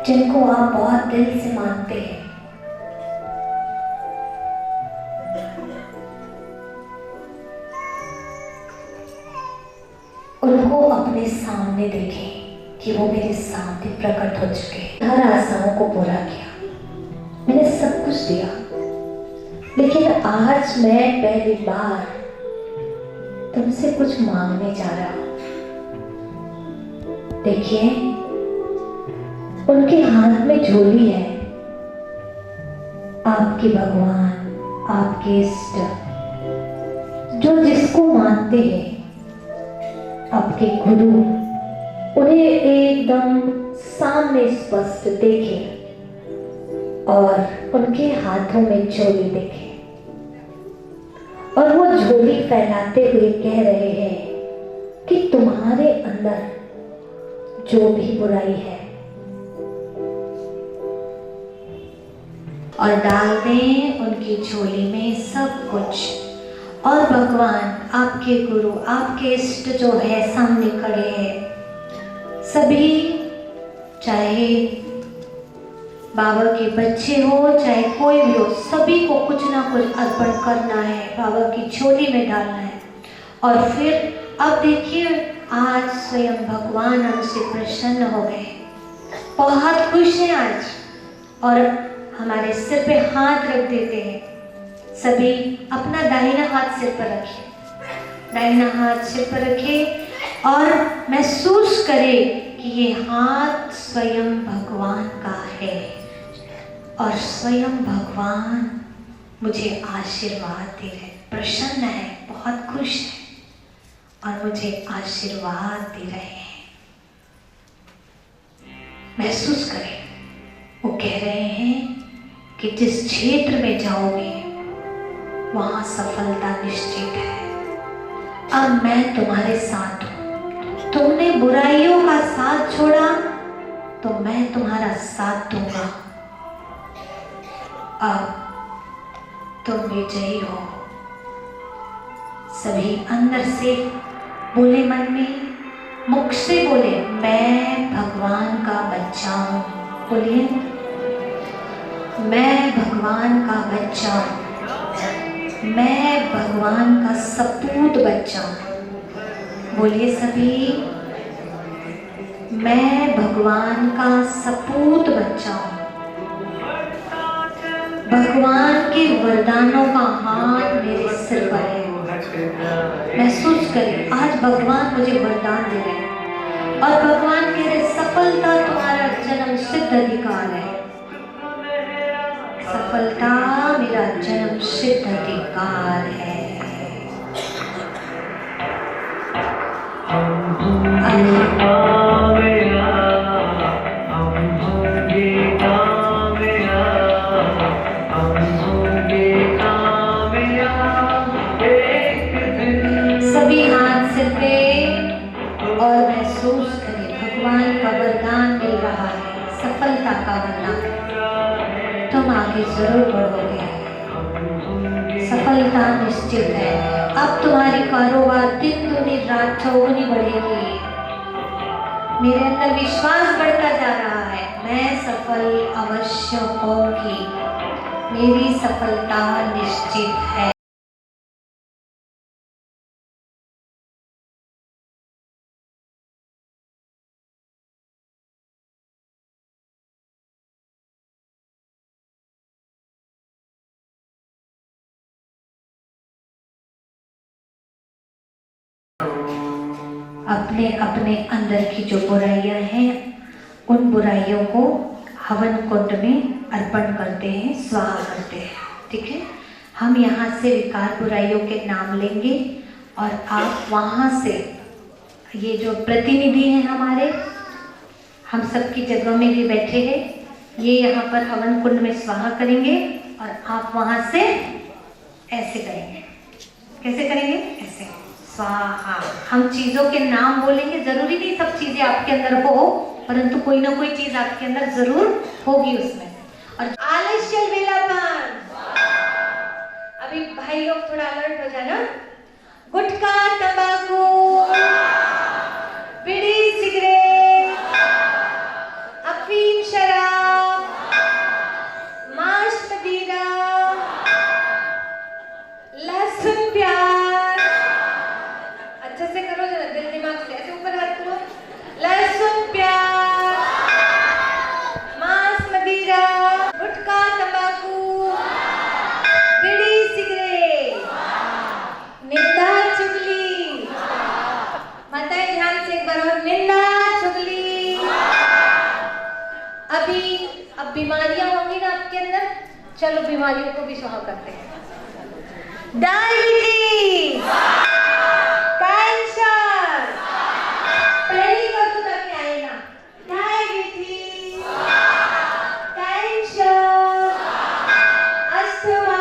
जिनको आप बहुत दिल से मानते हैं, उनको अपने सामने देखें कि वो मेरे सामने प्रकट हो चुके हैं। हर आशाओं को पूरा किया, मैंने सब कुछ दिया, लेकिन आज मैं पहली बार तुमसे कुछ मांगने जा रहा हूं। देखिए, उनके हाथ में झोली है। आपके भगवान, आपके इष्ट, जो जिसको मानते हैं, आपके गुरु, उन्हें एकदम सामने स्पष्ट देखें और उनके हाथों में झोली देखें, और वो झोली फैलाते हुए कह रहे हैं कि तुम्हारे अंदर जो भी बुराई है और डाल दें उनकी झोली में सब कुछ। और भगवान, आपके गुरु, आपके इष्ट जो है सामने खड़े हैं, सभी, चाहे बाबा के बच्चे हो चाहे कोई भी हो, सभी को कुछ ना कुछ अर्पण करना है, बाबा की झोली में डालना है। और फिर अब देखिए, आज स्वयं भगवान हमसे प्रसन्न हो गए, बहुत खुश हैं आज, और हमारे सिर पे हाथ रख देते हैं। सभी अपना दाहिना हाथ सिर पर रखें, दाहिना हाथ सिर पर रखें और महसूस करें कि ये हाथ स्वयं भगवान का है और स्वयं भगवान मुझे आशीर्वाद दे रहे, प्रसन्न है, बहुत खुश है और मुझे आशीर्वाद दे रहे हैं। महसूस करें, वो कह रहे हैं कि जिस क्षेत्र में जाओगे वहां सफलता निश्चित है। अब मैं तुम्हारे साथ हूं। तुमने बुराइयों का साथ छोड़ा तो मैं तुम्हारा साथ दूंगा। अब तुम विजयी हो। सभी अंदर से बोले, मन में, मुख से बोले, मैं भगवान का बच्चा हूं। बोलिए, मैं भगवान का बच्चा हूं, मैं भगवान का सपूत बच्चा हूं। बोलिए सभी, मैं भगवान का सपूत बच्चा हूं। भगवान के वरदानों का हाथ मेरे सिर पर है। महसूस करें, आज भगवान मुझे वरदान दे रहे हैं और भगवान कह रहे, सफलता तुम्हारा जन्म सिद्ध अधिकार है। सफलता मेरा जन्म सिद्ध अधिकार है। सभी हाथ सिर पे और महसूस करें, भगवान का वरदान मिल रहा है, सफलता का वरदान। तुम आगे जरूर बढ़ोगे, सफलता निश्चित है। अब तुम्हारी कारोबार दिन दुनी रात चौगुनी बढ़ेगी। मेरे अंदर विश्वास बढ़ता जा रहा है, मैं सफल अवश्य होंगी, मेरी सफलता निश्चित है। अपने अपने अंदर की जो बुराइयां हैं, उन बुराइयों को हवन कुंड में अर्पण करते हैं, स्वाहा करते हैं। ठीक है, हम यहाँ से विकार बुराइयों के नाम लेंगे और आप वहाँ से, ये जो प्रतिनिधि हैं हमारे, हम सबकी जगह में भी बैठे हैं, ये यहाँ पर हवन कुंड में स्वाहा करेंगे और आप वहाँ से ऐसे करेंगे। कैसे करेंगे? ऐसे स्वाहा। हम चीजों के नाम बोलेंगे, जरूरी नहीं सब चीजें आपके अंदर हो, परंतु कोई ना कोई चीज आपके अंदर जरूर होगी उसमें। और आलस्य वेलापन, अभी भाई लोग थोड़ा अलर्ट हो जाना। गुटखा, तंबाकू, बीड़ी, सिगरेट, अफीम, शराब, मांस, मदिरा, लहसुन, प्याज, अच्छे से करो जरा, दिल दिमाग से, ऐसे ऊपर हाथ करो। लहसुन, प्याज, मांस, मदिरा, गुटखा, तंबाकू, बीड़ी, बीमारियां होंगी ना आपके अंदर, चलो बीमारियों को भी स्वाहा करते हैं। डायबिटीज, कैंसर, पहली बात तो तक आएगा डायबिटीज, कैंसर, अस्थमा,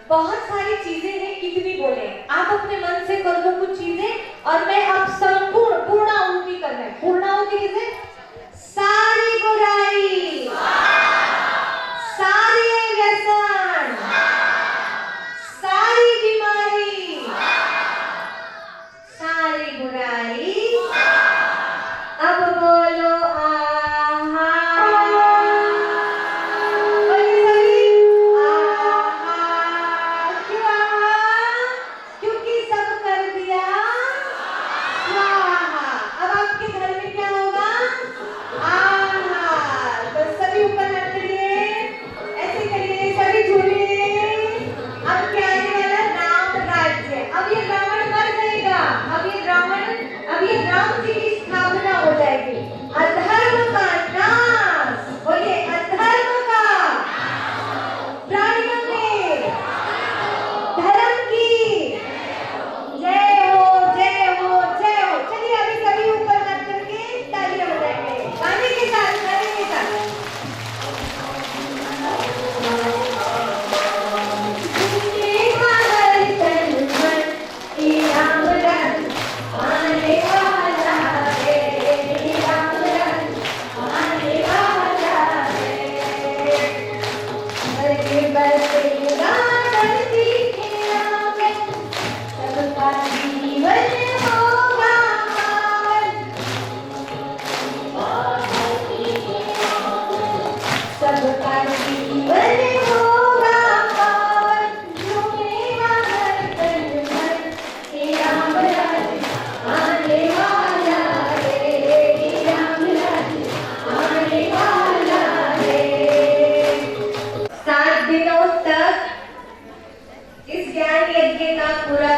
बहुत सारी चीजें हैं, कितनी बोले आप अपने मन से कर दो कुछ चीजें और मैं अब संपूर्ण पूर्णाहुति करना है। पूर्णाहुति किसे? सारी बुराई, सारी व्यसन, सारी बीमारी, सारी बुराई, अब बोलो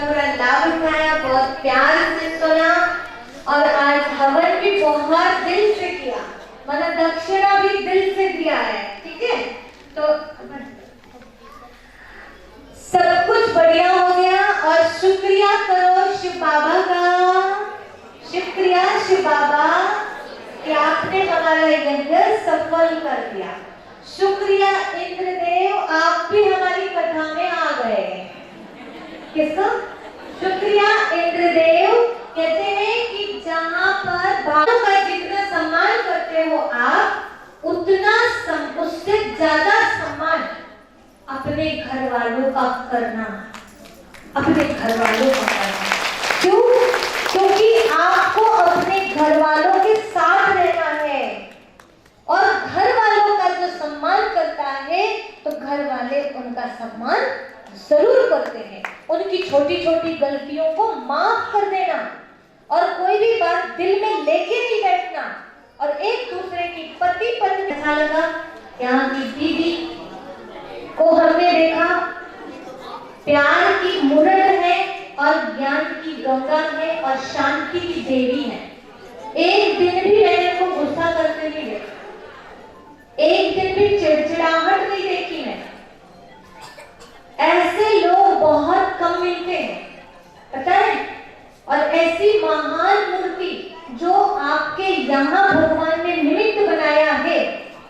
पूरा लाभ उठाया, बहुत प्यार से सुना और आज हवन भी बहुत दिल से किया, मतलब दक्षिणा भी दिल से दिया है। ठीक है, तो सब कुछ बढ़िया हो गया और शुक्रिया करो शिव बाबा का, शुक्रिया शिव बाबा कि आपने हमारा यज्ञ सफल कर दिया। शुक्रिया इंद्रदेव, आप भी हमारी कथा में आ गए। किसका? शुक्रिया इंद्रदेव। कहते हैं कि जहां पर बाबा का जितना सम्मान करते हो आप, उतना उससे ज्यादा सम्मान अपने घर वालों का करना, अपने घर वालों का करना। क्यों? क्योंकि आपको अपने घर वालों के साथ रहना है और घर वालों का जो सम्मान करता है तो घर वाले उनका सम्मान जरूर करते हैं। उनकी छोटी छोटी गलतियों को माफ कर देना और कोई भी बात दिल में लेके नहीं बैठना और एक दूसरे की पति पत्नी। अच्छा लगा यहाँ की दीदी को हमने देखा, प्यार की मूर्त है और ज्ञान की गंगा है और शांति की देवी है। एक दिन भी मैंने को गुस्सा करते नहीं देखा, एक दिन भी चिड़चिड़ाहट नहीं देखी मैं। ऐसे लोग बहुत कम मिलते हैं, पता है। और ऐसी महान मूर्ति जो आपके यहाँ भगवान ने निमित्त बनाया है,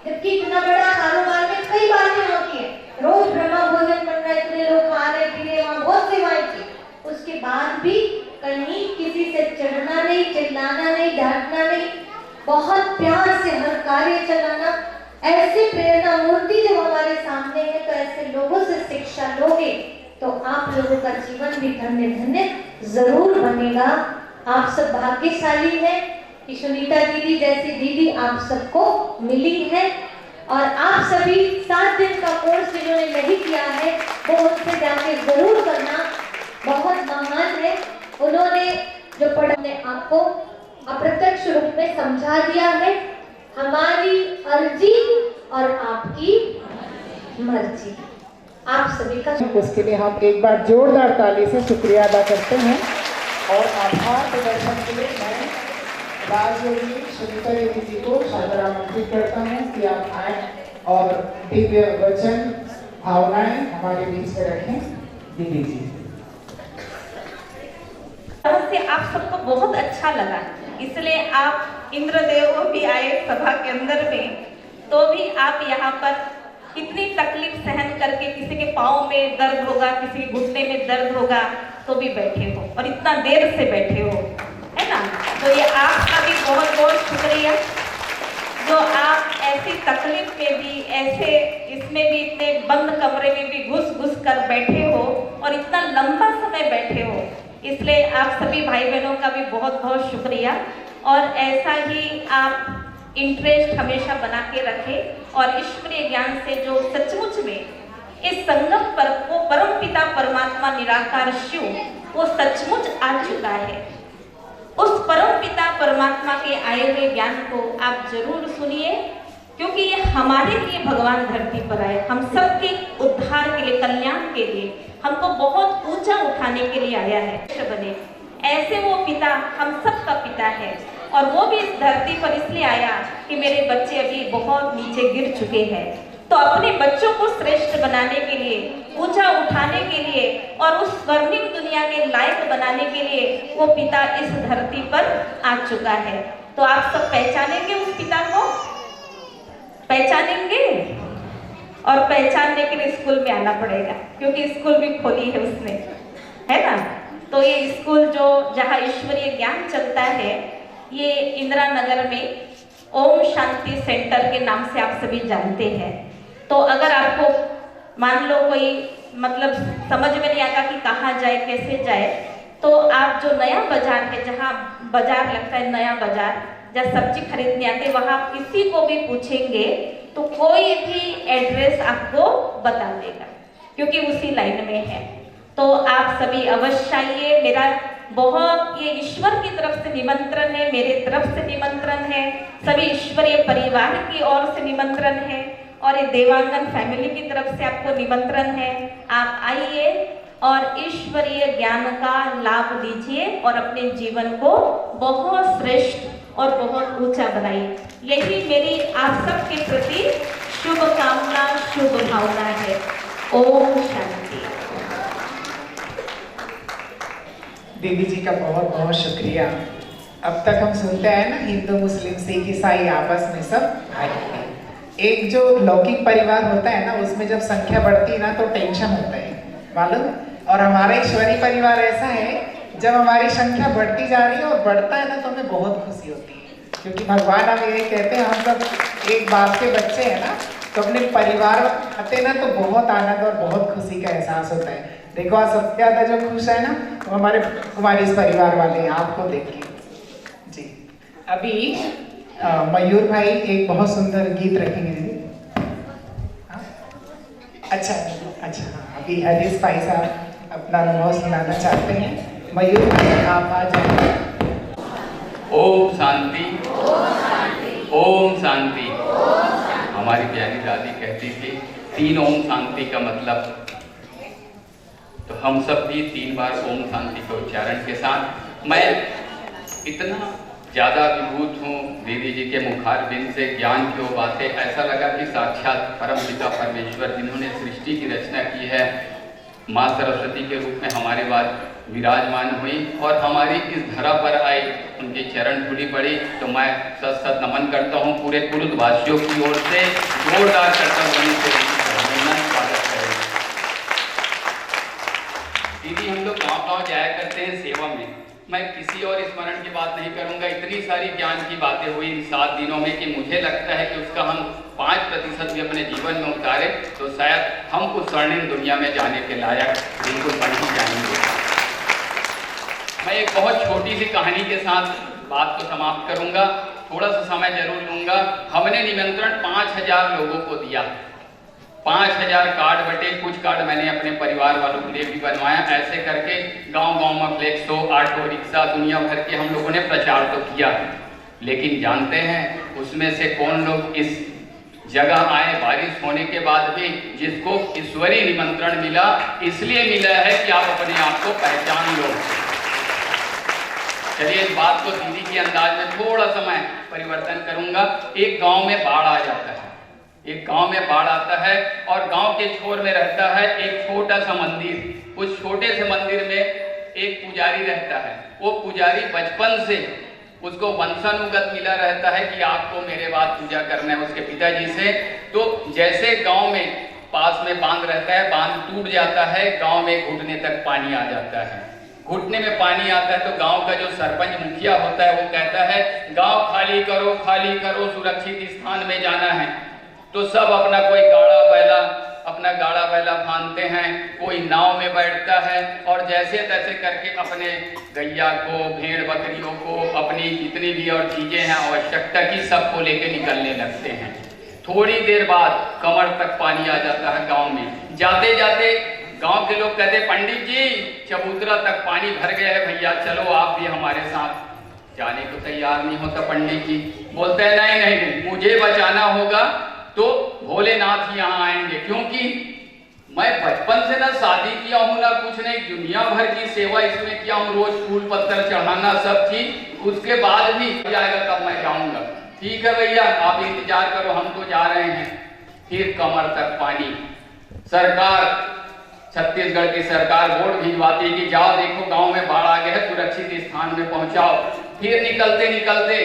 जबकि इतना बड़ा कारोबार में कई बातें होती है, रोज ब्रह्मा भोजन बन रहा है, इतने लोग खा रहे पी रहे, वहाँ बहुत सेवाएं की, उसके बाद भी कहीं किसी से चिढ़ना नहीं, चिल्लाना नहीं, डांटना नहीं, बहुत प्यार से हर कार्य चलाना। ऐसी प्रेरणा मूर्ति जब हमारे सामने है तो ऐसे लोगों से शिक्षा लोगे तो आप लोगों का जीवन भी धन्य धन्य जरूर बनेगा। आप सब भाग्यशाली हैं कि सुनीता दीदी जैसी दीदी आप सबको मिली है और आप सभी 7 दिन का कोर्स जिन्होंने नहीं किया है वो उनसे जाके जरूर करना, बहुत महान है। उन्होंने जो पढ़ने आपको अप्रत्यक्ष रूप में समझा दिया है। हमारी अर्जी और आपकी मर्जी। आप सभी का उसके लिए हम एक बार जोरदार ताली से शुक्रिया अदा करते हैं और आभार प्रदर्शन के लिए मैं राजयोगी सुनीता देवी जी को सादर आमंत्रित करता हूँ कि आप आए और दिव्य वचन भावनाएं हमारे बीच में रखें। दीदी जी से आप सबको बहुत अच्छा लगा, इसलिए आप इंद्रदेव भी आए सभा के अंदर में, तो भी आप यहाँ पर इतनी तकलीफ सहन करके, किसी के पाँव में दर्द होगा, किसी के घुटने में दर्द होगा, तो भी बैठे हो और इतना देर से बैठे हो, है ना। तो ये आपका भी बहुत बहुत शुक्रिया, जो आप ऐसी तकलीफ में भी, ऐसे इसमें भी, इतने बंद कमरे में भी घुस घुस कर बैठे हो और इतना लंबा समय बैठे हो। इसलिए आप सभी भाई बहनों का भी बहुत बहुत शुक्रिया, और ऐसा ही आप इंटरेस्ट हमेशा बना के रखें और ईश्वरीय ज्ञान से जो सचमुच में इस संगम पर वो परम पिता परमात्मा निराकार शिव वो सचमुच आ चुका है, उस परम पिता परमात्मा के आए हुए ज्ञान को आप जरूर सुनिए, क्योंकि ये हमारे लिए भगवान धरती पर आए, हम सबके उद्धार के लिए, कल्याण के लिए, हमको बहुत ऊंचा उठाने के लिए आया है। बने ऐसे वो पिता हम सब का पिता है, और वो भी इस धरती पर इसलिए आया कि मेरे बच्चे अभी बहुत नीचे गिर चुके हैं, तो अपने बच्चों को श्रेष्ठ बनाने के लिए, ऊंचा उठाने के लिए और उस स्वर्णिम दुनिया के लायक बनाने के लिए वो पिता इस धरती पर आ चुका है। तो आप सब पहचानेंगे उस पिता को, पहचानेंगे, और पहचानने के लिए स्कूल में आना पड़ेगा, क्योंकि स्कूल भी खोली है उसने, है ना। तो ये स्कूल जो जहाँ ईश्वरीय ज्ञान चलता है, ये इंदिरा नगर में ओम शांति सेंटर के नाम से आप सभी जानते हैं। तो अगर आपको मान लो कोई मतलब समझ में नहीं आता कि कहाँ जाए, कैसे जाए, तो आप जो नया बाजार है, जहाँ बाजार लगता है, नया बाजार, जहाँ सब्जी खरीदने आते, वहाँ आप किसी को भी पूछेंगे तो कोई भी एड्रेस आपको बता देगा, क्योंकि उसी लाइन में है। तो आप सभी अवश्य आइए, मेरा बहुत ये ईश्वर की तरफ से निमंत्रण है, मेरे तरफ से निमंत्रण है, सभी ईश्वरीय परिवार की ओर से निमंत्रण है, और ये देवांगन फैमिली की तरफ से आपको निमंत्रण है। आप आइए और ईश्वरीय ज्ञान का लाभ लीजिए और अपने जीवन को बहुत श्रेष्ठ और बहुत ऊंचा बनाइए। यही मेरी आप सबके प्रति शुभकामना, शुभ भावना है। ओम शांति। दीदी जी का बहुत बहुत शुक्रिया। अब तक हम सुनते हैं ना, हिंदू मुस्लिम सिख ईसाई आपस में सब भाई हैं। एक जो लौकिक परिवार होता है ना, उसमें जब संख्या बढ़ती है ना तो टेंशन होता है, मालूम। और हमारा ईश्वरीय परिवार ऐसा है, जब हमारी संख्या बढ़ती जा रही है और बढ़ता है ना, तो हमें बहुत खुशी होती है, क्योंकि भगवान हमें ये कहते हैं, हम सब एक बाप के बच्चे हैं ना, तो अपने परिवार आते ना तो बहुत आनंद और बहुत खुशी का एहसास होता है। देखो आज सबसे ज्यादा जो खुश है ना, वो हमारे इस परिवार वाले हैं, आपको देख के जी। अभी मयूर भाई एक बहुत सुंदर गीत रखेंगे दीदी। अच्छा, अभी हरीश भाई साहब अपना अनुभव सुनाना चाहते हैं। मयूर भाई आप आ जाइए। ओम शांति, ओम शांति। हमारी प्यारी दादी कहती थी 3 ओम शांति का मतलब, तो हम सब भी 3 बार ओम शांति के उच्चारण के साथ। मैं इतना ज़्यादा विभूत हूँ दीदी जी के मुखारबिंद से, ज्ञान की वो बातें, ऐसा लगा कि साक्षात परम पिता परमेश्वर जिन्होंने सृष्टि की रचना की है, माँ सरस्वती के रूप में हमारे बाद विराजमान हुई और हमारी इस धरा पर आई, उनके चरण धूली पड़ी। तो मैं सत सत नमन करता हूँ पूरे कुरुदवासियों की ओर से, जोरदार करता हूँ स्वागत करें। दीदी हम लोग गाँव जाया करते हैं सेवा में, मैं किसी और स्मरण की बात नहीं करूंगा। इतनी सारी ज्ञान की बातें हुई इन 7 दिनों में कि मुझे लगता है कि उसका हम 5% भी अपने जीवन में उतारे तो शायद हम उस स्वर्णिम दुनिया में जाने के लायक बिल्कुल बन ही जाएंगे। मैं एक बहुत छोटी सी कहानी के साथ बात को समाप्त करूंगा, थोड़ा सा समय जरूर लूंगा। हमने निमंत्रण 5000 लोगों को दिया, 5000 कार्ड बटे, कुछ कार्ड मैंने अपने परिवार वालों के लिए भी बनवाया। ऐसे करके गांव-गांव में फ्लेक्सो, ऑटो रिक्शा, दुनिया भर के हम लोगों ने प्रचार तो किया, लेकिन जानते हैं उसमें से कौन लोग इस जगह आए बारिश होने के बाद भी, जिसको ईश्वरीय निमंत्रण मिला इसलिए मिला है कि आप अपने आप को पहचान लो। चलिए इस बात को दीदी के अंदाज में थोड़ा सा मैं परिवर्तन करूंगा। एक गांव में बाढ़ आ जाता है, एक गांव में बाढ़ आता है और गांव के छोर में रहता है एक छोटा सा मंदिर। उस छोटे से मंदिर में एक पुजारी रहता है। वो पुजारी बचपन से उसको वंशानुगत मिला रहता है कि आपको मेरे बाद पूजा करना है उसके पिताजी से। तो जैसे गांव में पास में बांध रहता है, बांध टूट जाता है, गांव में घुटने तक पानी आ जाता है। घुटने में पानी आता है तो गांव का जो सरपंच मुखिया होता है वो कहता है गांव खाली करो, खाली करो, सुरक्षित स्थान में जाना है। तो सब अपना कोई गाड़ा बैला बांधते हैं, कोई नाव में बैठता है और जैसे तैसे करके अपने गैया को, भेड़ बकरियों को, अपनी जितनी भी और चीजें हैं आवश्यकता की, सबको लेके निकलने लगते हैं। थोड़ी देर बाद कमर तक पानी आ जाता है गांव में। जाते जाते गांव के लोग कहते पंडित जी चबूतरा तक पानी भर गया है, भैया चलो आप भी हमारे साथ। जाने को तैयार नहीं होता पंडित जी, बोलते हैं नहीं नहीं, मुझे बचाना होगा तो भोलेनाथ यहाँ आएंगे, क्योंकि मैं बचपन से ना शादी किया हूँ ना कुछ नहीं, दुनिया भर की सेवा इसमें किया हूँ, रोज फूल पत्थर चढ़ाना सब चीज, उसके बाद भी आएगा तब मैं जाऊंगा। ठीक है भैया आप इंतजार करो, हम तो जा रहे हैं। फिर कमर तक पानी। सरकार, छत्तीसगढ़ की सरकार बोर्ड भिजवाती है कि जाओ देखो गांव में बाढ़ आ गया है, सुरक्षित स्थान में पहुंचाओ। फिर निकलते निकलते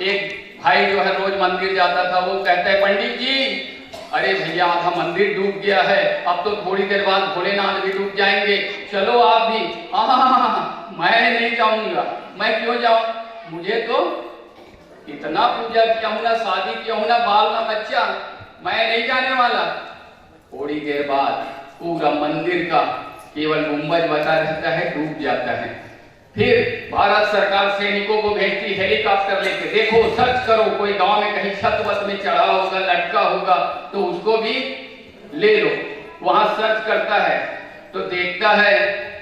एक भाई जो है रोज मंदिर जाता था, वो कहता है पंडित जी अरे भैया आधा मंदिर डूब गया है, अब तो थोड़ी देर बाद भोलेनाथ भी डूब जाएंगे, चलो आप भी। मैं नहीं जाऊंगा। मैं क्यों जाऊं, मुझे तो इतना पूजा किया हूं ना, शादी किया हूं ना, बाल ना बच्चा, मैं नहीं जाने वाला। थोड़ी देर बाद पूरा मंदिर का केवल गुंबज बचा रहता है, डूब जाता है। फिर भारत सरकार सैनिकों को भेजती हेलीकॉप्टर लेके, देखो सर्च करो, कोई गांव में कहीं छत वत में चढ़ा होगा, लटका होगा तो उसको भी ले लो। वहां सर्च करता है तो देखता है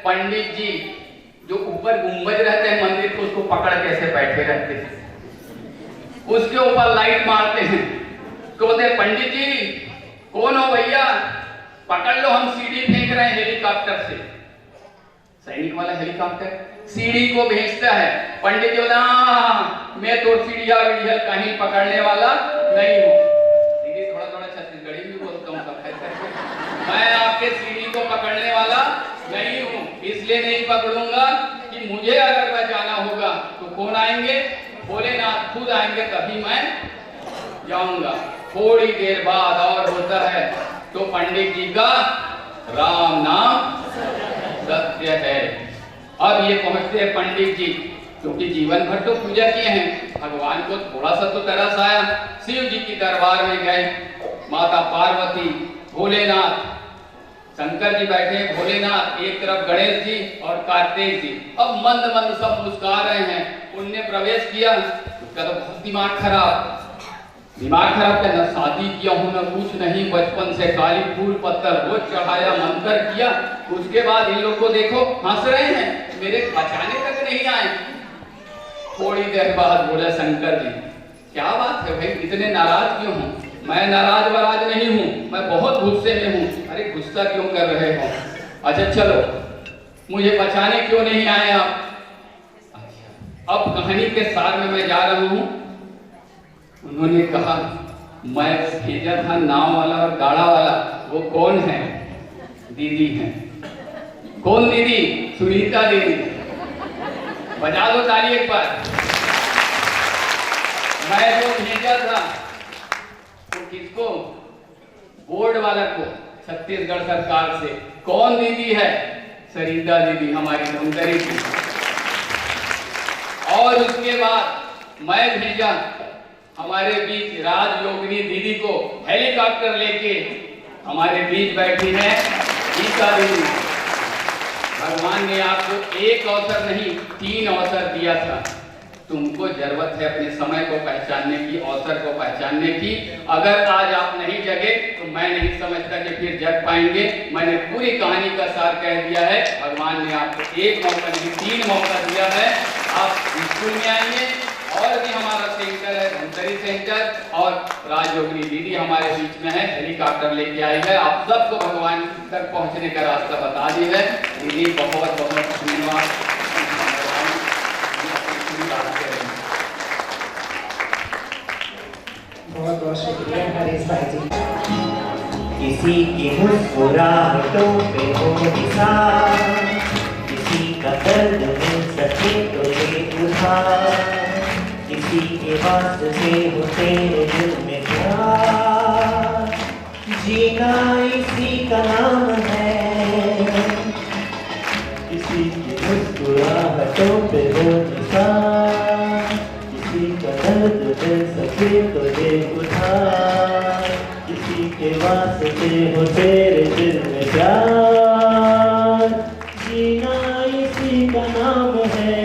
पंडित जी जो ऊपर गुंबज रहते हैं मंदिर को, उसको पकड़ कैसे बैठे रहते हैं, उसके ऊपर लाइट मारते हैं। बोलते हैं पंडित जी कौन हो भैया, पकड़ लो, हम सीढ़ी फेंक रहे हैं हेलीकॉप्टर से। सैनिक वाला हेलीकॉप्टर सीढ़ी को भेजता है। पंडित जी बोला मैं तो सीढ़िया वीढ़िया कहीं पकड़ने वाला नहीं हूँ। सीढ़ी थोड़ा थोड़ा छत्तीसगढ़ी भी बोलता हूँ, मैं आपके सीढ़ी को पकड़ने वाला नहीं हूँ, इसलिए नहीं पकड़ूंगा कि मुझे अगर बचाना होगा तो कौन आएंगे, भोलेनाथ खुद आएंगे, तभी मैं जाऊंगा। थोड़ी देर बाद और होता है तो पंडित जी का राम नाम सत्य है। अब ये पहुंचते हैं पंडित जी, क्योंकि जीवन भर तो पूजा किए हैं, भगवान को थोड़ा सा तो तरस आया। शिव जी की दरबार में गए, माता पार्वती, भोलेनाथ, शंकर जी बैठे हैं, भोलेनाथ एक तरफ, गणेश जी और कार्तिक जी। अब मंद मंद सब मुस्कुरा रहे हैं। उनने प्रवेश किया, उसका तो बहुत दिमाग खराब क्या, न शादी किया हूं न कुछ नहीं, बचपन से काली फूल पत्थर रोज चढ़ाया, मंत्र किया, उसके बाद इन लोग को देखो हंस रहे हैं, मेरे बचाने तक नहीं आए। थोड़ी देर बाद बोले शंकर जी क्या बात है भाई, इतने नाराज क्यों हो? मैं नाराज वराज नहीं हूँ, मैं बहुत गुस्से में हूँ। अरे गुस्सा क्यों कर रहे हो? अच्छा चलो मुझे बचाने क्यों नहीं आए आप? अच्छा अब कहानी के सार में मैं जा रहा हूँ। उन्होंने कहा मैं भेजा था नाव वाला और गाड़ा वाला, वो कौन है? दीदी है। कौन दीदी? सुनीता दीदी। बजा दो ताली एक बार। मैं जो भेजा था तो किसको? बोर्ड वाला को, छत्तीसगढ़ सरकार से। कौन दीदी है? सरिता दीदी, हमारी धमतरी की। और उसके बाद मैं भेजा हमारे बीच राजयोगिनी दीदी को, हेलीकॉप्टर लेके हमारे बीच बैठी है गीता दीदी। भगवान ने आपको एक अवसर नहीं 3 अवसर दिया था। तुमको जरूरत है अपने समय को पहचानने की, अवसर को पहचानने की। अगर आज आप नहीं जगे तो मैं नहीं समझता कि फिर जग पाएंगे। मैंने पूरी कहानी का सार कह दिया है। भगवान ने आपको 1 मौका नहीं 3 मौका दिया है। आप स्कूल में आइए और भी हमारा सेंटर है धनतरी सेंटर, और राजयोगिनी दीदी हमारे बीच में है, हेलीकॉप्टर लेके आई है, आप सबको भगवान तक पहुंचने का रास्ता बता दी है। दीदी बहुत बहुत धन्यवाद। बहुत बहुत शुक्रिया नरेश भाई जी। किसी की मुस्कुराहटों पे हो निशान, किसी का दर्द मिल सके तो ये उधार, किसी के वास्ते हो तेरे दिल में प्यार, जीना इसी का नाम है। किसी की मुस्कुराहटों पे हो निशान, किसी का दर्द मिल सके तो ये उधार, किसी के वास्ते हो तेरे दिल में प्यार, जीना इसी का नाम है।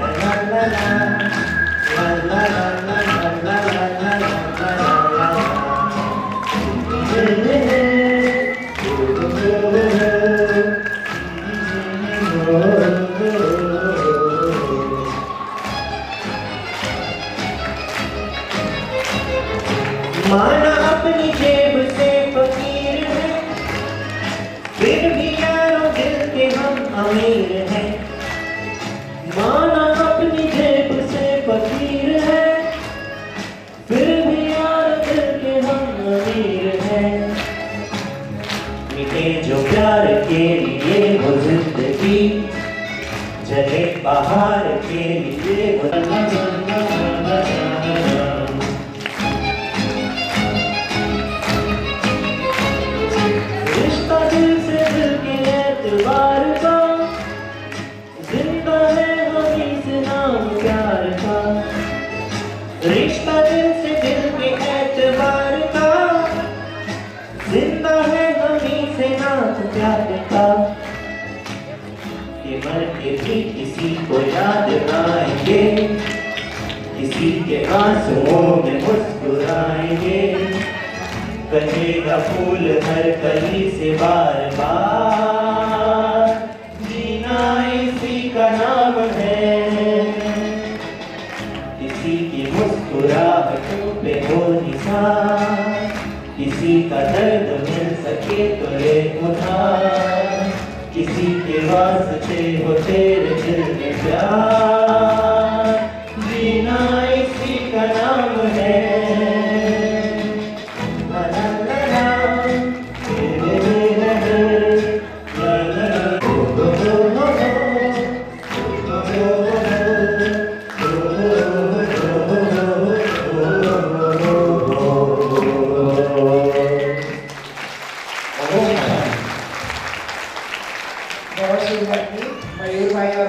ला ला ला ला ला ला ला ला ला ला ला ला। माना अपनी जेब से फकीर है, फिर भी यारों दिल के हम अमीर हैं। माना अपनी जेब से फकीर है, फिर भी यारों दिल के हम अमीर हैं। मिले जो प्यार के लिए वो जिंदगी, जले बाहर के लिए वो रिश्ता दिल से दिल के एतबार का, जिंदा है हमी से नाम प्यार का। रिश्ता दिल से दिल के एतबार का, जिंदा है हमी से नाम प्यार का। कि मर के भी किसी को याद आएंगे, किसी के आंसुओं में मुस्कुराएंगे। कहेगा फूल हर कली से बार बार, जीना इसी का नाम है। किसी की मुस्कुराहटों पे हो निशान, किसी का दर्द मिल सके तो ये उधार, किसी के वास्ते हो तेरे दिल में प्यार, जीना इसी का नाम है। बहुत शुक्रिया मयूर भाई और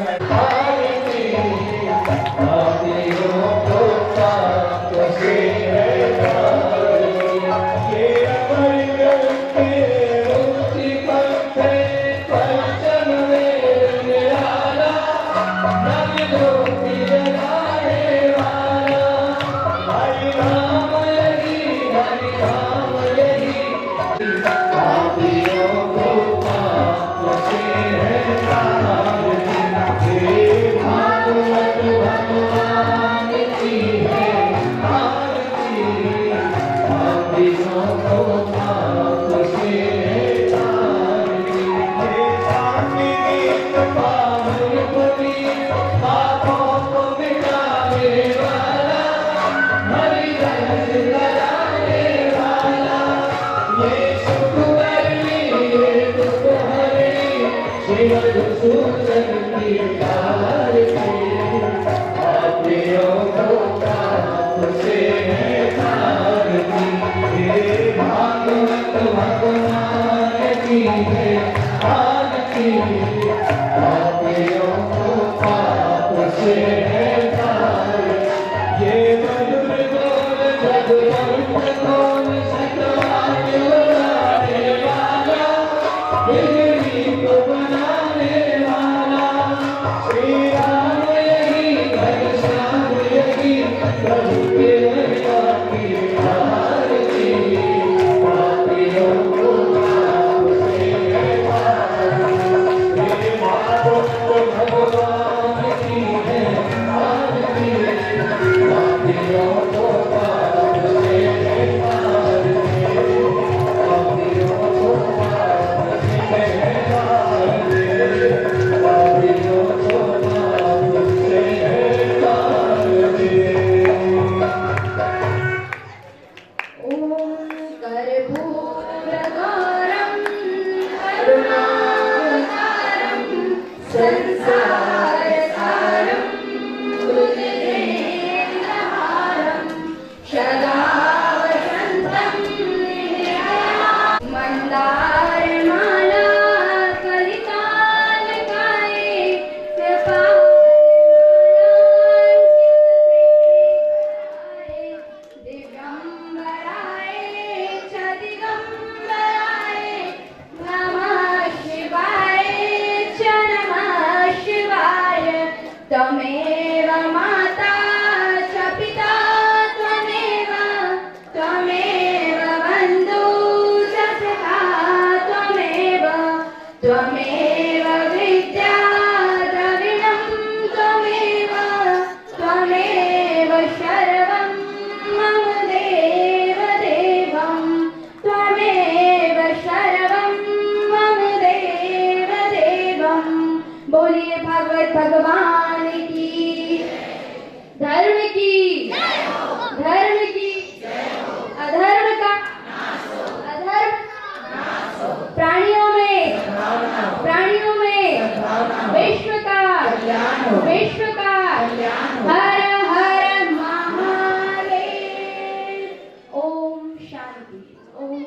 Oh शांति। ओम